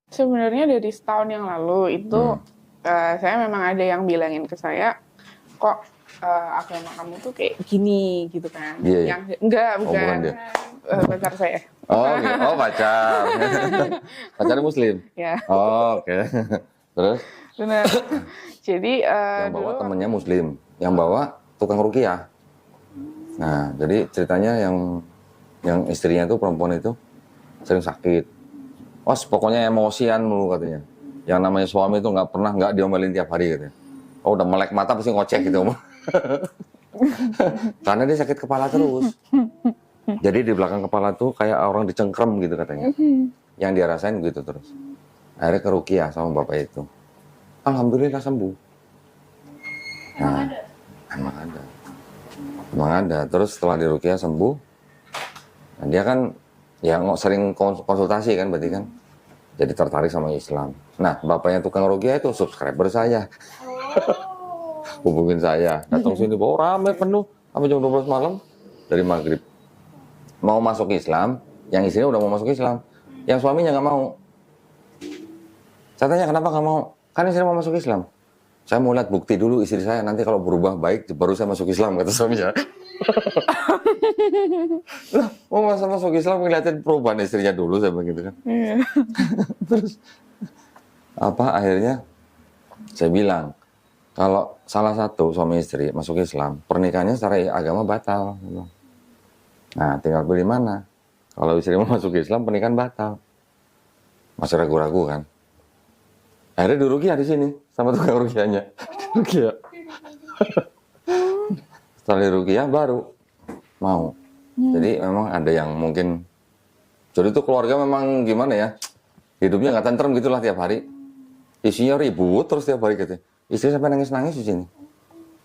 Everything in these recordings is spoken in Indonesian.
Sebenarnya dari setahun yang lalu itu saya memang ada yang bilangin ke saya, kok agama kamu tuh kayak gini gitu kan. Dia ya? Yang enggak, Oh, bukan bukan dia. pacar saya. Oh, oke. Oh, pacar. Pacarnya muslim. Ya, Oh, oke. Terus benar. Jadi yang bawa dulu temennya muslim, yang bawa tukang ruqyah. Nah, jadi ceritanya yang istrinya itu perempuan itu sering sakit. Oh, pokoknya emosian mulu katanya. Yang namanya suami itu nggak pernah nggak diomelin tiap hari katanya. Oh, udah melek mata pasti ngoceh gitu. Karena dia sakit kepala terus. Jadi di belakang kepala tuh kayak orang dicengkrem gitu katanya. Yang dia rasain gitu terus. Akhirnya ke ruqyah sama bapak itu. Alhamdulillah sembuh. Nah, emang ada. Emang ada. Terus setelah di ruqyah sembuh, nah dia kan ya sering konsultasi kan berarti kan. Jadi tertarik sama Islam. Nah, bapaknya tukang ruqyah itu subscriber saya. Hubungin saya. Datang sini, bawa rame penuh. Sampai jam 12 malam dari maghrib. Mau masuk Islam, yang istrinya udah mau masuk Islam. Yang suaminya nggak mau. Saya tanya, kenapa nggak mau? Kan istrinya mau masuk Islam. Saya mau lihat bukti dulu istri saya, nanti kalau berubah baik, baru saya masuk Islam, kata suaminya. Lah, mau masa masuk Islam, ngeliatin perubahan istrinya dulu, saya begitu kan. Terus, akhirnya, saya bilang, kalau salah satu suami istri masuk Islam, pernikahannya secara agama batal. Nah, tinggal pilih mana. Kalau istri mau masuk Islam, pernikahan batal. Masih ragu-ragu kan. Akhirnya di ruqyah di sini sama tukang ruqyahnya. Ruqyah. Setelah di ruqyah baru mau. Jadi memang ada yang mungkin. Jadi itu keluarga memang gimana ya? Hidupnya nggak tentrem gitulah tiap hari. Isinya ribut terus tiap hari gitu. Istri sampai nangis-nangis di sini.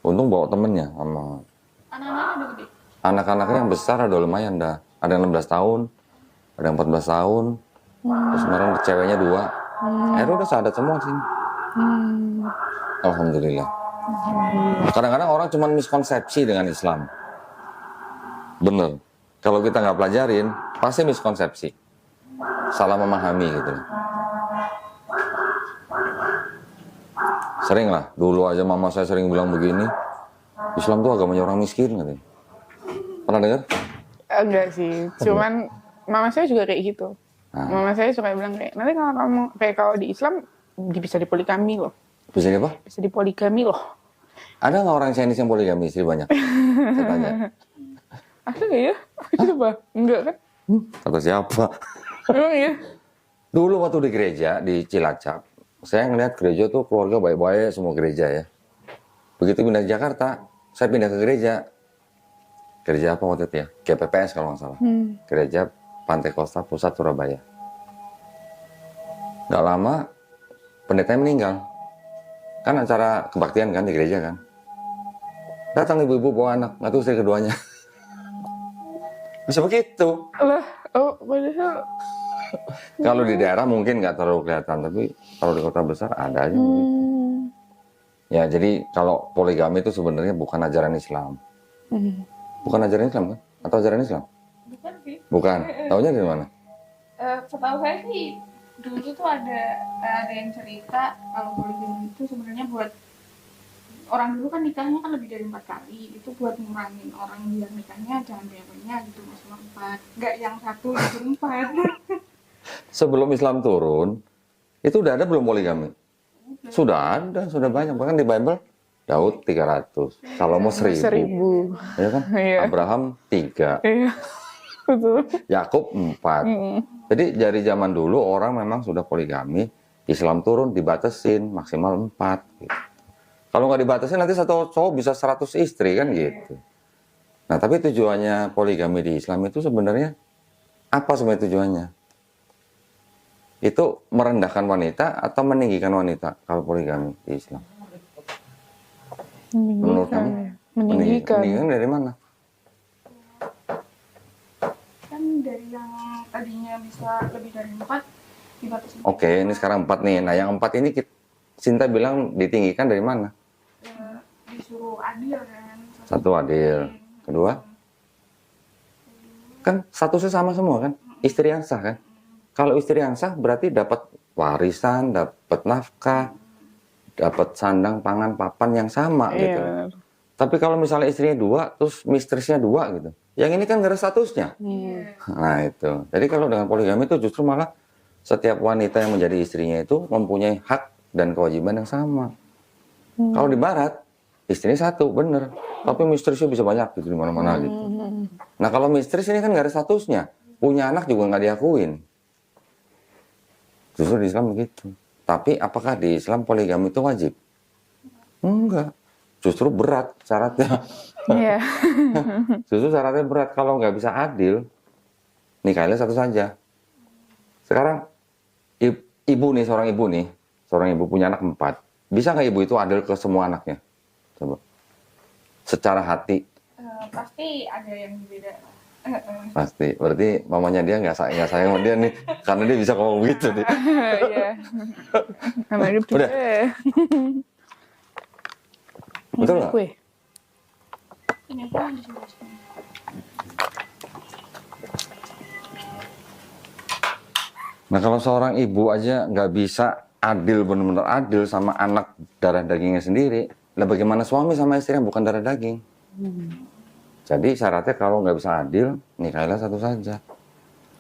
Untung bawa temennya sama. Anak-anaknya udah gede? Anak-anaknya yang besar ada lumayan dah. Ada yang 16 tahun, ada yang 14 tahun. Terus kemarin ceweknya 2. Akhirnya udah sahadat semua sini. Alhamdulillah. Kadang-kadang orang cuma miskonsepsi dengan Islam. Bener. Kalau kita nggak pelajarin, pasti miskonsepsi. Salah memahami gitu. Sering lah. Dulu aja mama saya sering bilang begini. Islam tuh agamanya orang miskin katanya. Pernah dengar? enggak sih. Cuman mama saya juga kayak gitu. Mama saya suka bilang kayak, nanti kalau kamu kayak kalau di Islam bisa dipoligami loh. Bisa apa? Bisa dipoligami loh. Ada nggak orang Chinese yang poligami istri banyak? Saya tanya. Ada nggak ya? Coba, enggak kan? Kata siapa? Emang ya? Dulu waktu di gereja di Cilacap, saya ngeliat gereja tuh keluarga baik-baik semua gereja ya. Begitu pindah ke Jakarta, saya pindah ke gereja. Gereja apa waktu itu ya? GPPS kalau nggak salah. Gereja Pantai Kosta Pusat Surabaya. Nggak lama, pendetanya meninggal. Kan acara kebaktian kan di gereja kan. Datang ibu-ibu bawa anak, nggak tahu istri keduanya. Bisa begitu. Lah, oh padahal. Kalau di daerah mungkin nggak terlalu kelihatan, tapi kalau di kota besar ada aja begitu. Ya, jadi kalau poligami itu sebenarnya bukan ajaran Islam. Bukan ajaran Islam kan? Atau ajaran Islam? Bukan sih. Bukan. Taunya dari mana? Setahu saya sih dulu tuh ada yang cerita kalau poligami itu sebenarnya buat orang dulu kan nikahnya kan lebih dari 4 kali, itu buat ngurangin orang yang nikahnya jangan banyak gitu, maksimal 4, nggak yang 1 jadi 4. Sebelum Islam turun, itu udah ada belum poligami? Sudah ada, sudah banyak. Bahkan di Bible, Daud 300, Salomo 1000. Ya kan? Iya. Abraham 3, Iya, betul. Yakub 4. Jadi dari zaman dulu orang memang sudah poligami, Islam turun dibatasin maksimal 4. Gitu. Kalau nggak dibatasin nanti satu cowok bisa 100 istri kan gitu. Nah tapi tujuannya poligami di Islam itu sebenarnya apa sebenarnya tujuannya? Itu merendahkan wanita atau meninggikan wanita kalau poligami di Islam? Menurut kamu? Meninggikan. Meninggikan dari mana? Kan dari yang tadinya bisa lebih dari 4 dibatasi. Oke, ini sekarang 4 nih. Nah yang 4 ini Sinta bilang ditinggikan dari mana? Disuruh adil kan. Satu adil. Kedua? Kan statusnya sama semua kan? Istri yang sah kan? Kalau istri yang sah berarti dapat warisan, dapat nafkah, dapat sandang, pangan, papan yang sama Iya, gitu. benar. Tapi kalau misalnya istrinya 2, terus mistresnya 2 gitu. Yang ini kan nggak ada statusnya. Iya. Nah itu. Jadi kalau dengan poligami itu justru malah setiap wanita yang menjadi istrinya itu mempunyai hak dan kewajiban yang sama. Kalau di barat, istrinya 1, bener. Tapi mistresnya bisa banyak gitu di mana-mana gitu. Nah kalau mistres ini kan nggak ada statusnya. Punya anak juga nggak diakuin. Justru di Islam begitu. Tapi apakah di Islam poligami itu wajib? Enggak. Justru berat syaratnya. Iya. Justru syaratnya berat. Kalau nggak bisa adil, nikahilah 1 saja. Sekarang ibu nih, seorang ibu punya anak 4. Bisa nggak ibu itu adil ke semua anaknya? Coba. Secara hati. Pasti ada yang beda. Pasti. Berarti mamanya dia nggak sayang sama dia nih. Karena dia bisa ngomong begitu nih. Iya. Sama hidup juga. Udah. Betul nggak? Kue. Ini apa di sebelah sini? Nah kalau seorang ibu aja nggak bisa adil, benar-benar adil sama anak darah dagingnya sendiri, lah bagaimana suami sama istri yang bukan darah daging? Jadi syaratnya kalau nggak bisa adil, nikahilah 1 saja.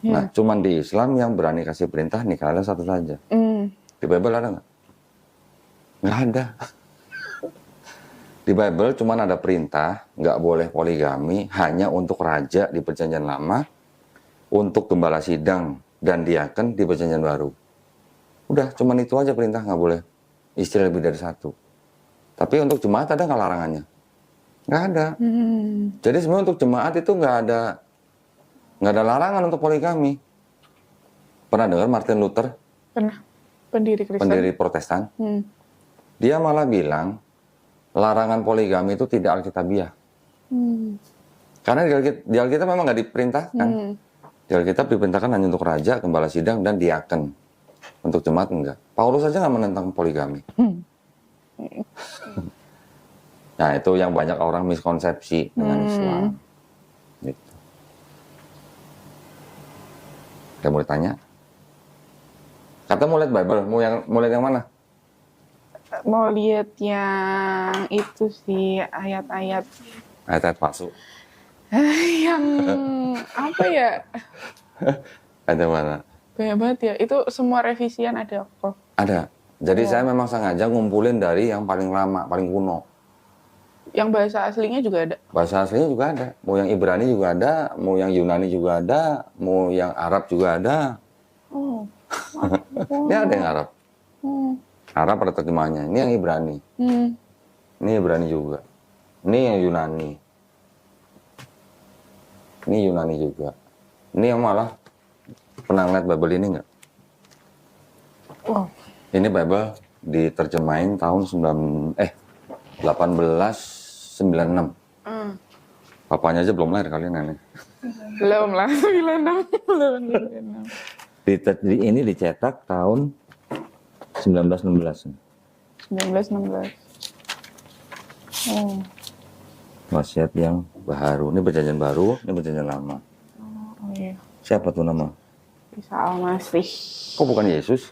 Nah cuman di Islam yang berani kasih perintah nikahilah 1 saja. Di Bible ada nggak? Nggak ada. Di Bible cuman ada perintah nggak boleh poligami hanya untuk raja di Perjanjian Lama, untuk gembala sidang dan diaken di Perjanjian Baru. Udah, cuman itu aja perintah, nggak boleh istri lebih dari 1. Tapi untuk jemaat ada nggak larangannya? Nggak ada. Jadi sebenarnya untuk jemaat itu nggak ada larangan untuk poligami. Pernah dengar Martin Luther, Pernah. Pendiri Kristen. pendiri Protestan? Dia malah bilang larangan poligami itu tidak alkitabiah. Karena di Alkitab memang nggak diperintahkan. Di Alkitab diperintahkan hanya untuk raja, gembala sidang, dan diaken. Untuk jemaat enggak. Paulus saja nggak menentang poligami. Nah itu yang banyak orang miskonsepsi dengan Islam. Gitu. Ada mau ditanya? Kata mau lihat Bible, mau lihat yang mana? Mau lihat yang itu sih, ayat-ayat Ayat-ayat palsu. yang apa ya? Ada mana? Banyak banget ya. Itu semua revisian ada kok. Ada. Jadi saya memang sengaja ngumpulin dari yang paling lama, paling kuno. Yang bahasa aslinya juga ada. Bahasa aslinya juga ada. Mau yang Ibrani juga ada, mau yang Yunani juga ada, mau yang Arab juga ada. Oh. Ini ada yang Arab. Hmm. Arab ada terjemahannya. Ini yang Ibrani. Ini Ibrani juga. Ini yang Yunani. Ini Yunani juga. Ini yang malah pernah ngeliat Bible ini nggak? Wow. Ini Bible diterjemahin tahun 1896. Papanya aja belum lahir kali nenek. Belum lah, 96. Belum 96. Ini dicetak tahun 1916. 1916. Oh. Wasiat yang baru. Ini Perjanjian Baru, ini Perjanjian Lama. Oh iya. Siapa tuh nama? Isa Al-Masih. Kok bukan Yesus?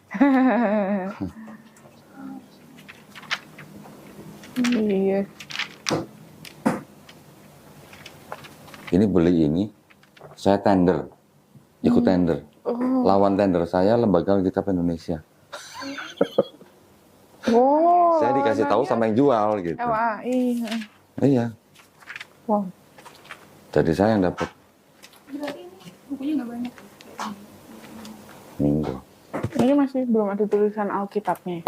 Iya. Ini beli ini, saya tender, ikut tender. Lawan tender saya Lembaga Alkitab Indonesia. Oh. Saya dikasih tahu sama yang jual gitu. LAI. Iya. Wow. Jadi saya yang dapat. Berarti ini bukunya nggak banyak. Minggu. Ini masih belum ada tulisan Alkitabnya.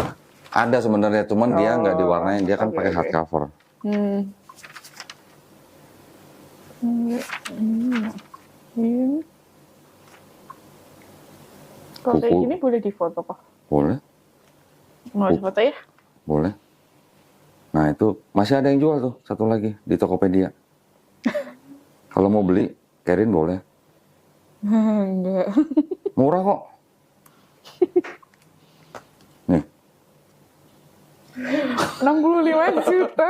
Ada sebenarnya, cuman dia nggak diwarnain, dia kan Oke, pakai oke. hardcover. Ini. Kalau kayak Buku. gini boleh difoto kok. Boleh, Mau difoto ya? boleh. Nah itu masih ada yang jual tuh, satu lagi di Tokopedia. Kalau mau beli, Kerin boleh. Enggak. Murah kok. Nih, 65 juta.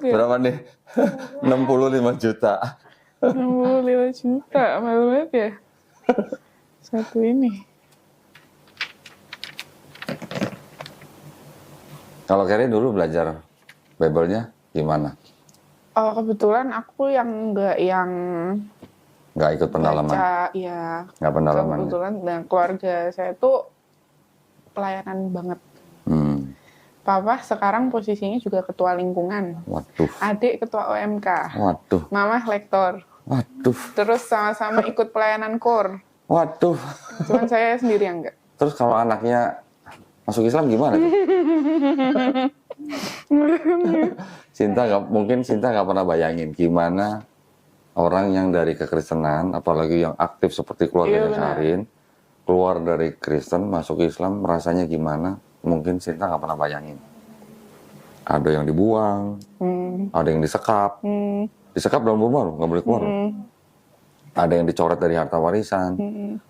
berapa nih? 65 juta. 65 juta. Mahal banget ya. Satu ini. Kalau Carrie dulu belajar Bible-nya gimana? Kebetulan aku yang Nggak ikut pendalaman? baca, ya. Nggak pendalaman ya? Kebetulan dan keluarga saya tuh pelayanan banget. Papa sekarang posisinya juga ketua lingkungan. Waduh. Adik ketua OMK. Waduh. Mama lektor. Waduh. Terus sama-sama ikut pelayanan KOR. Waduh. Cuman saya sendiri yang enggak. Terus kalau anaknya masuk Islam gimana tuh? Mungkin Sinta nggak pernah bayangin gimana orang yang dari kekristenan, apalagi yang aktif seperti keluarganya Karin, keluar dari Kristen masuk Islam, rasanya gimana? Mungkin Sinta nggak pernah bayangin. Ada yang dibuang, ada yang disekap, disekap dalam rumah loh, nggak boleh keluar. Ada yang dicoret dari harta warisan,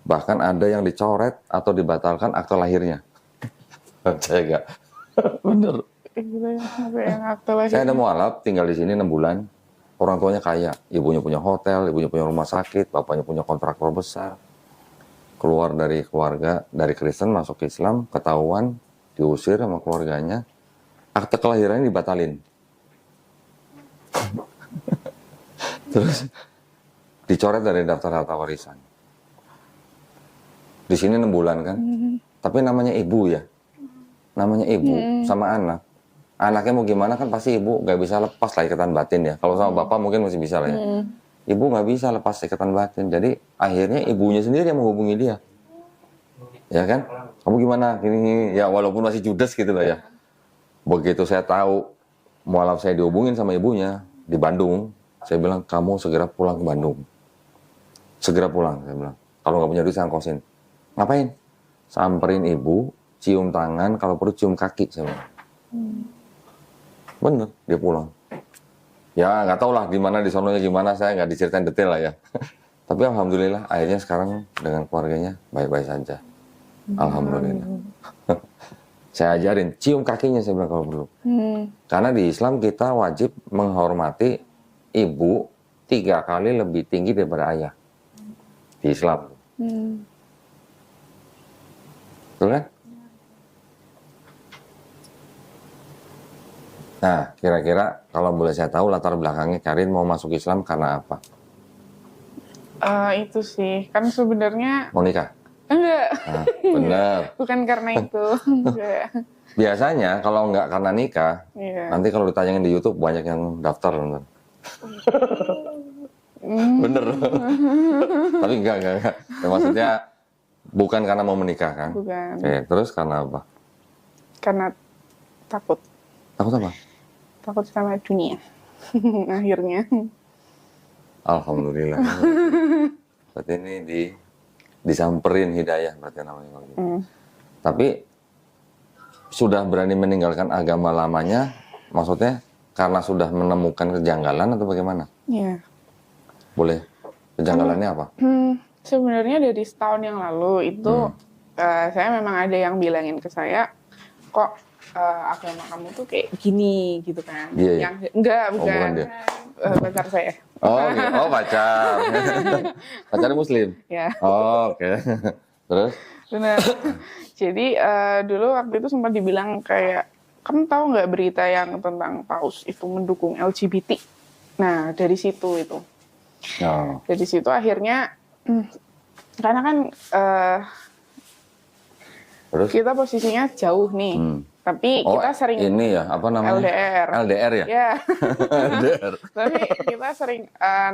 bahkan ada yang dicoret atau dibatalkan akte lahirnya. Saya nggak, bener. Saya ada mualaf tinggal di sini 6 bulan, orang tuanya kaya, ibunya punya hotel, ibunya punya rumah sakit, bapaknya punya kontraktor besar. Keluar dari keluarga, dari Kristen masuk ke Islam, ketahuan, diusir sama keluarganya, akte kelahirannya dibatalin. Terus dicoret dari daftar harta warisan. Di sini 6 bulan kan, tapi namanya ibu ya, namanya ibu sama anak. Anaknya mau gimana kan pasti ibu gak bisa lepas lah ikatan batin ya. Kalau sama bapak mungkin masih bisa lah ya. Ibu gak bisa lepas ikatan batin. Jadi akhirnya ibunya sendiri yang menghubungi dia. Ya kan? Kamu gimana? Gini, ya walaupun masih judes gitu lah ya. Begitu saya tahu mualaf saya dihubungin sama ibunya di Bandung, saya bilang kamu segera pulang ke Bandung. Segera pulang, saya bilang. Kalau nggak punya duit saya angkosin. Ngapain? Samperin ibu, cium tangan, kalau perlu cium kaki, saya bilang. Bener, dia pulang. Ya nggak tahu lah di mana di sononya gimana, saya nggak diceritain detail lah ya. Tapi alhamdulillah akhirnya sekarang dengan keluarganya baik-baik saja. Alhamdulillah. Saya ajarin cium kakinya, saya bilang kalau perlu. Karena di Islam kita wajib menghormati ibu 3 kali lebih tinggi daripada ayah. Di Islam. Betul kan? Nah, kira-kira kalau boleh saya tahu latar belakangnya Karin mau masuk Islam karena apa? Itu sih, kan sebenarnya Mau nikah? enggak. Nah, benar. Bukan karena itu. Enggak. Biasanya kalau nggak karena nikah, nanti kalau ditayangin di YouTube banyak yang daftar. Bener. Tapi enggak. Ya, maksudnya bukan karena mau menikah kan? Bukan. Oke, terus karena apa? Karena takut. Takut apa? Takut sama dunia. Akhirnya. Alhamdulillah. Berarti ini disamperin hidayah berarti namanya. Tapi sudah berani meninggalkan agama lamanya, maksudnya karena sudah menemukan kejanggalan atau bagaimana? Iya. Boleh. Kejanggalannya apa? Sebenarnya dari setahun yang lalu itu saya memang ada yang bilangin ke saya, kok agama kamu tuh kayak gini gitu kan? Iya, iya. Yang enggak, bukan. Oh, bukan dia. Pacar saya. Oh, gitu. Oh pacar. Pacarnya Muslim? Ya. Oh, oke. Terus? Benar. Jadi dulu waktu itu sempat dibilang kayak, kamu tahu nggak berita yang tentang paus itu mendukung LGBT? Nah dari situ itu. Oh. Dari situ akhirnya, karena kan Terus? kita posisinya jauh nih, tapi kita sering ini ya apa namanya? LDR ya? Ya. LDR. Tapi kita sering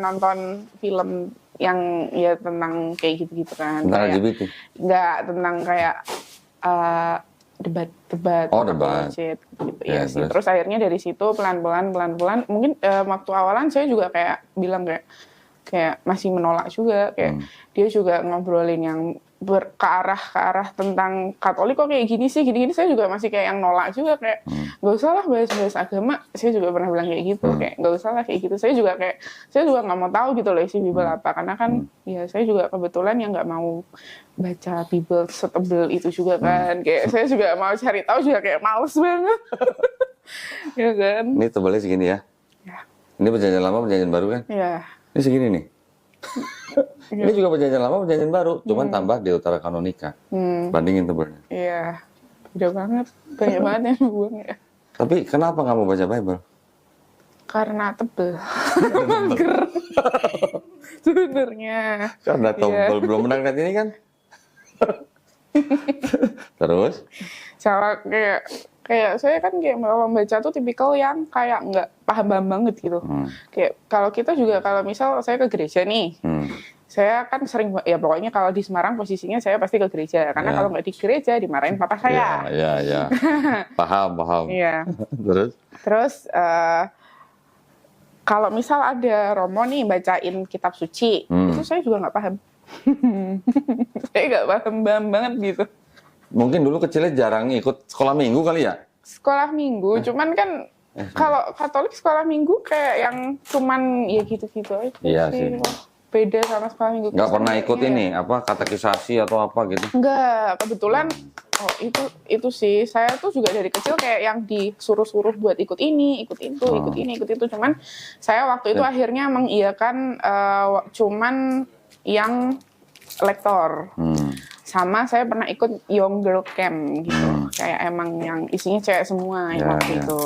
nonton film yang ya tentang kayak gitu-gitu kan. Tentang kayak, LGBT? Enggak, tentang kayak debat. Oh, debat. Gitu Ya, ya sih. Terus akhirnya dari situ pelan-pelan mungkin waktu awalan saya juga kayak bilang kayak masih menolak juga, kayak dia juga ngobrolin yang ke arah tentang Katolik kok kayak gini sih, gini-gini, saya juga masih kayak yang nolak juga, kayak nggak usah lah bahas-bahas agama. Saya juga pernah bilang kayak gitu, kayak nggak usah lah kayak gitu. Saya juga nggak mau tahu gitu loh isi Bible apa, karena kan ya saya juga kebetulan yang nggak mau baca Bible setebel itu juga kan, kayak saya juga mau cari tahu juga kayak males banget. Ya kan. Ini tebalnya segini ya? Ya. Ini perjanjian lama, perjanjian baru kan? Iya. Ini segini nih. Ini juga perjanjian lama, perjanjian baru, cuman tambah di utara kanonika. Bandingin tebalnya. Iya, beda banget, banyak banget yang dibuang ya. Tapi kenapa nggak mau baca Bible? Karena tebel. Mager. Sebenarnya. Karena Iya. tombol belum menang net ini kan. Terus? Cara kayak saya kan kayak kalau membaca tuh tipikal yang kayak nggak paham banget gitu. Kayak kalau kita juga kalau misal saya ke gereja nih, saya kan sering ya pokoknya kalau di Semarang posisinya saya pasti ke gereja karena Ya. kalau nggak di gereja dimarahin papa saya. Ya. Paham. Iya. Terus? Kalau misal ada Romo nih bacain kitab suci, itu saya juga nggak paham. Saya nggak paham banget gitu. Mungkin dulu kecilnya jarang ikut sekolah minggu kali ya? Sekolah minggu, cuman kan kalau Katolik sekolah minggu kayak yang cuman ya gitu-gitu aja Iya sih. sih. Beda sama sekolah minggu. Nggak pernah ikut Kayaknya ini, apa katekisasi atau apa gitu? Enggak, kebetulan itu sih saya tuh juga dari kecil kayak yang disuruh-suruh buat ikut ini, ikut itu, ikut ini, ikut itu. Cuman saya waktu itu akhirnya mengiyakan cuman yang lektor. Sama saya pernah ikut Young Girl Camp gitu. Kayak emang yang isinya cewek semua waktu itu.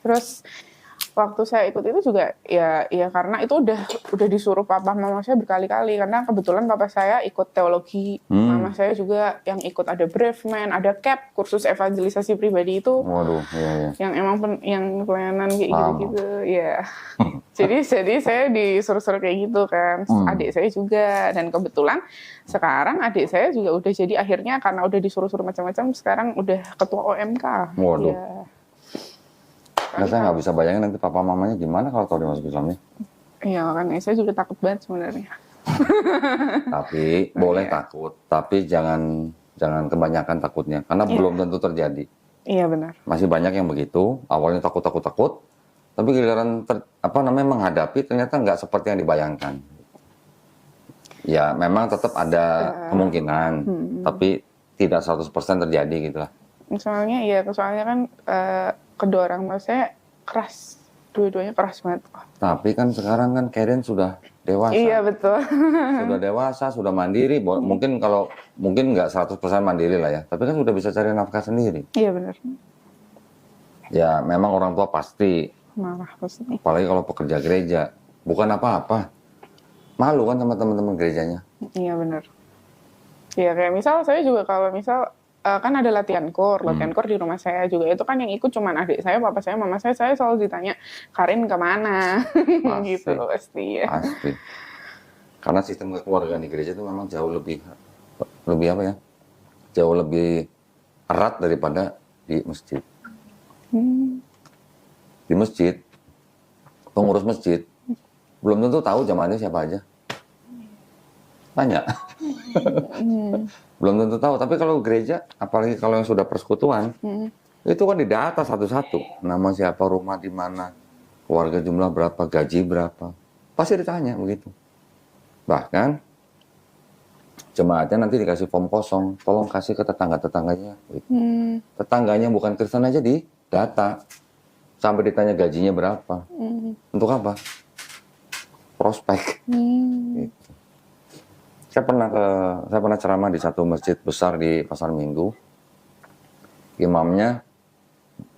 Terus waktu saya ikut itu juga ya karena itu udah disuruh papa mama saya berkali-kali karena kebetulan papa saya ikut teologi, mama saya juga yang ikut ada Braveman, ada CAP kursus evangelisasi pribadi itu. Waduh, iya. Yang emang yang pelayanan kayak gitu-gitu, ya. Jadi saya disuruh-suruh kayak gitu kan. Adik saya juga dan kebetulan sekarang adik saya juga udah jadi akhirnya karena udah disuruh-suruh macam-macam sekarang udah ketua OMK. Waduh. Ya. Nah, saya nggak bisa bayangin nanti papa mamanya gimana kalau tahu dia masuk Islam nih. Iya, makanya saya juga takut banget sebenarnya. Tapi boleh takut, tapi jangan kebanyakan takutnya karena belum tentu terjadi. Iya benar. Masih banyak yang begitu, awalnya takut, tapi giliran menghadapi ternyata nggak seperti yang dibayangkan. Ya, memang tetap ada kemungkinan, tapi tidak 100% terjadi gitulah. Soalnya kan kedua orang tua saya keras, dua-duanya keras banget. Tapi kan sekarang kan Karen sudah dewasa. Iya betul. Sudah dewasa, sudah mandiri. Mungkin nggak 100% mandiri lah ya. Tapi kan sudah bisa cari nafkah sendiri. Iya benar. Ya memang orang tua pasti. Marah pasti. Apalagi kalau pekerja gereja. Bukan apa-apa. Malu kan sama teman-teman gerejanya. Iya benar. Iya kayak misal saya juga kalau misal kan ada latihan kor di rumah saya juga itu kan yang ikut cuman adik saya, papa saya, mama saya selalu ditanya Karin kemana, gitu pasti ya. Pasti. Karena sistem kekeluargaan di gereja itu memang jauh lebih apa ya? Jauh lebih erat daripada di masjid. Di masjid, pengurus masjid belum tentu tahu jamaahnya siapa aja. Tanya. Belum tentu tahu, tapi kalau gereja, apalagi kalau yang sudah persekutuan, itu kan didata satu-satu. Nama siapa, rumah di mana, keluarga jumlah berapa, gaji berapa. Pasti ditanya begitu. Bahkan, jemaatnya nanti dikasih form kosong, tolong kasih ke tetangga-tetangganya. Gitu. Tetangganya bukan Kristen aja di data. Sampai ditanya gajinya berapa. Untuk apa? Prospek. Gitu. Saya pernah ceramah di satu masjid besar di Pasar Minggu. Imamnya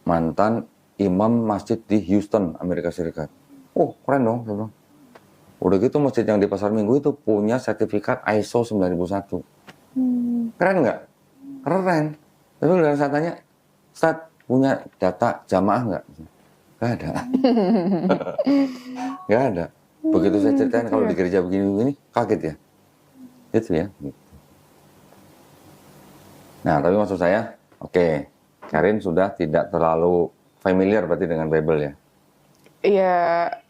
mantan imam masjid di Houston, Amerika Serikat. Oh, keren dong, saya bilang. Udah gitu masjid yang di Pasar Minggu itu punya sertifikat ISO 9001. Keren nggak? Keren. Tapi kalau saya tanya, Ustaz, punya data jamaah nggak? Nggak ada. Nggak ada. Begitu saya ceritain kalau di gereja begini-begini, kaget ya. Itu ya. Nah, tapi maksud saya, oke, Karin sudah tidak terlalu familiar berarti dengan Bible ya?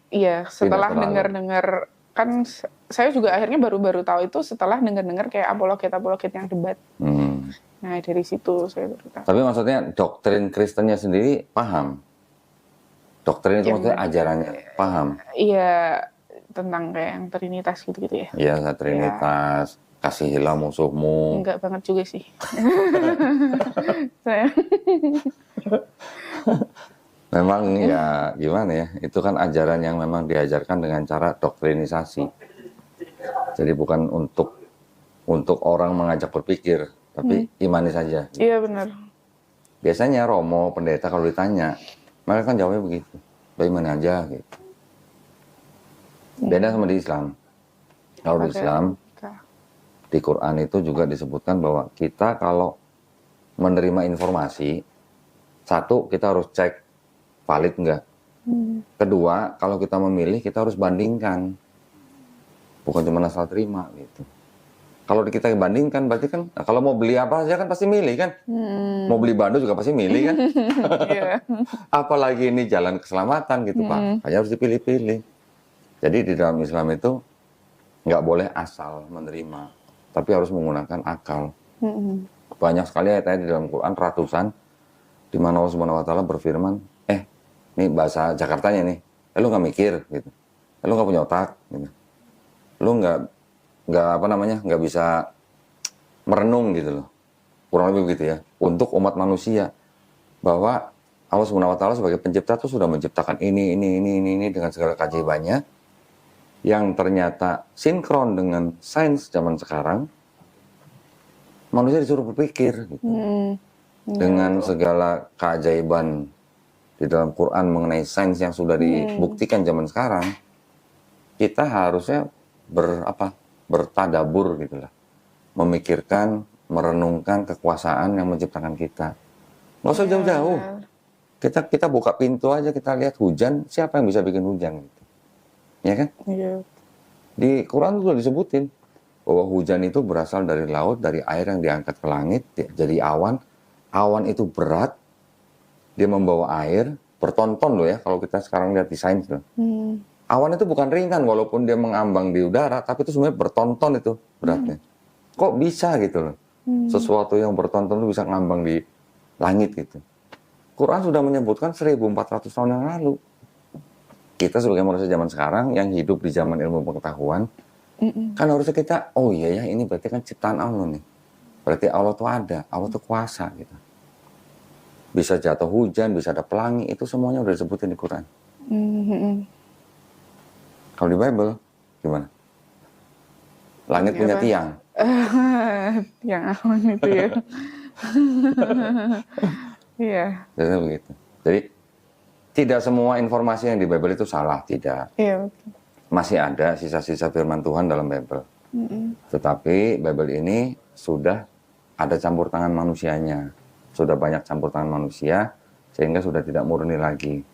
Iya. Setelah dengar-dengar kan saya juga akhirnya baru tahu itu setelah dengar-dengar kayak apologet yang debat. Nah, dari situ saya baru tahu. Tapi maksudnya doktrin Kristennya sendiri paham? Doktrin itu maksudnya ajarannya paham? Iya, tentang kayak yang Trinitas gitu-gitu ya. Iya, Trinitas, kasihilah musuhmu. Enggak banget juga sih. Saya. Memang ya gimana ya, itu kan ajaran yang memang diajarkan dengan cara doktrinisasi. Jadi bukan untuk orang mengajak berpikir, tapi imani saja. Iya benar. Biasanya romo, pendeta kalau ditanya, mereka kan jawabnya begitu. Bagaimana aja gitu. Beda sama di Islam. Kalau di Pakai Islam, logika. di Quran itu juga disebutkan bahwa kita kalau menerima informasi, satu, kita harus cek valid enggak. Kedua, kalau kita memilih, kita harus bandingkan. Bukan cuma asal terima gitu. Kalau kita bandingkan, berarti kan, nah, kalau mau beli apa aja kan pasti milih kan. Mau beli bando juga pasti milih kan. Iya. Apalagi ini jalan keselamatan gitu Pak. Hanya harus dipilih-pilih. Jadi di dalam Islam itu nggak boleh asal menerima, tapi harus menggunakan akal. Banyak sekali ayat-ayat di dalam Quran ratusan, di mana Allah Subhanahu Wa Taala berfirman, ini bahasa Jakartanya nih, lu nggak mikir gitu, lu nggak punya otak, gitu. Lu nggak bisa merenung gitu loh, kurang lebih begitu ya. Untuk umat manusia, bahwa Allah Subhanahu Wa Taala sebagai pencipta tuh sudah menciptakan ini dengan segala keajaibannya, yang ternyata sinkron dengan sains zaman sekarang. Manusia disuruh berpikir gitu. Dengan segala keajaiban di dalam Quran mengenai sains yang sudah dibuktikan zaman sekarang, kita harusnya bertadabur gitulah, memikirkan, merenungkan kekuasaan yang menciptakan kita. Nggak usah jauh-jauh. Kita buka pintu aja, kita lihat hujan, siapa yang bisa bikin hujan gitu. Ya kan? Iya. Di Quran sudah disebutin bahwa hujan itu berasal dari laut, dari air yang diangkat ke langit, jadi awan. Awan itu berat, dia membawa air, bertonton loh ya, kalau kita sekarang lihat di sains loh. Awan itu bukan ringan, walaupun dia mengambang di udara, tapi itu sebenarnya bertonton itu beratnya. Kok bisa gitu loh, sesuatu yang bertonton itu bisa ngambang di langit gitu. Quran sudah menyebutkan 1400 tahun yang lalu. Kita sebagai manusia zaman sekarang, yang hidup di zaman ilmu pengetahuan, kan harusnya kita, oh iya ya, ini berarti kan ciptaan Allah nih. Berarti Allah tuh ada, Allah tuh kuasa gitu. Bisa jatuh hujan, bisa ada pelangi, itu semuanya udah disebutin di Quran. Kalau di Bible, gimana? Langit punya tiang. Yang awan itu ya. Iya. Jadi begitu. Jadi, tidak semua informasi yang di Bible itu salah, tidak. Iya, betul. Masih ada sisa-sisa firman Tuhan dalam Bible. Tetapi Bible ini sudah ada campur tangan manusianya. Sudah banyak campur tangan manusia, sehingga sudah tidak murni lagi.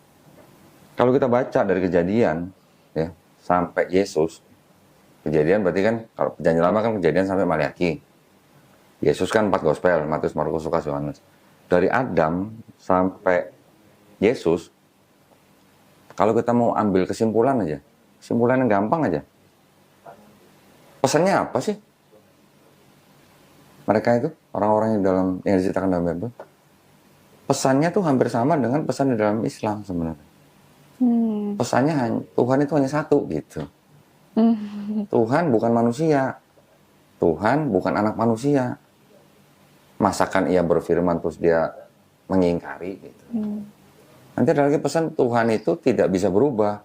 Kalau kita baca dari Kejadian, ya, sampai Yesus, Kejadian berarti kan, kalau Perjanjian Lama kan Kejadian sampai Maliaki. Yesus kan 4 gospel, Matius, Markus, Lukas, Yohanes. Dari Adam sampai Yesus, kalau kita mau ambil kesimpulan aja, kesimpulan yang gampang aja. Pesannya apa sih? Mereka itu, orang-orang yang diceritakan dalam Bible, pesannya tuh hampir sama dengan pesan di dalam Islam sebenarnya. Pesannya Tuhan itu hanya satu gitu. Tuhan bukan manusia. Tuhan bukan anak manusia. Masakan ia berfirman terus dia mengingkari gitu. Nanti ada lagi pesan, Tuhan itu tidak bisa berubah.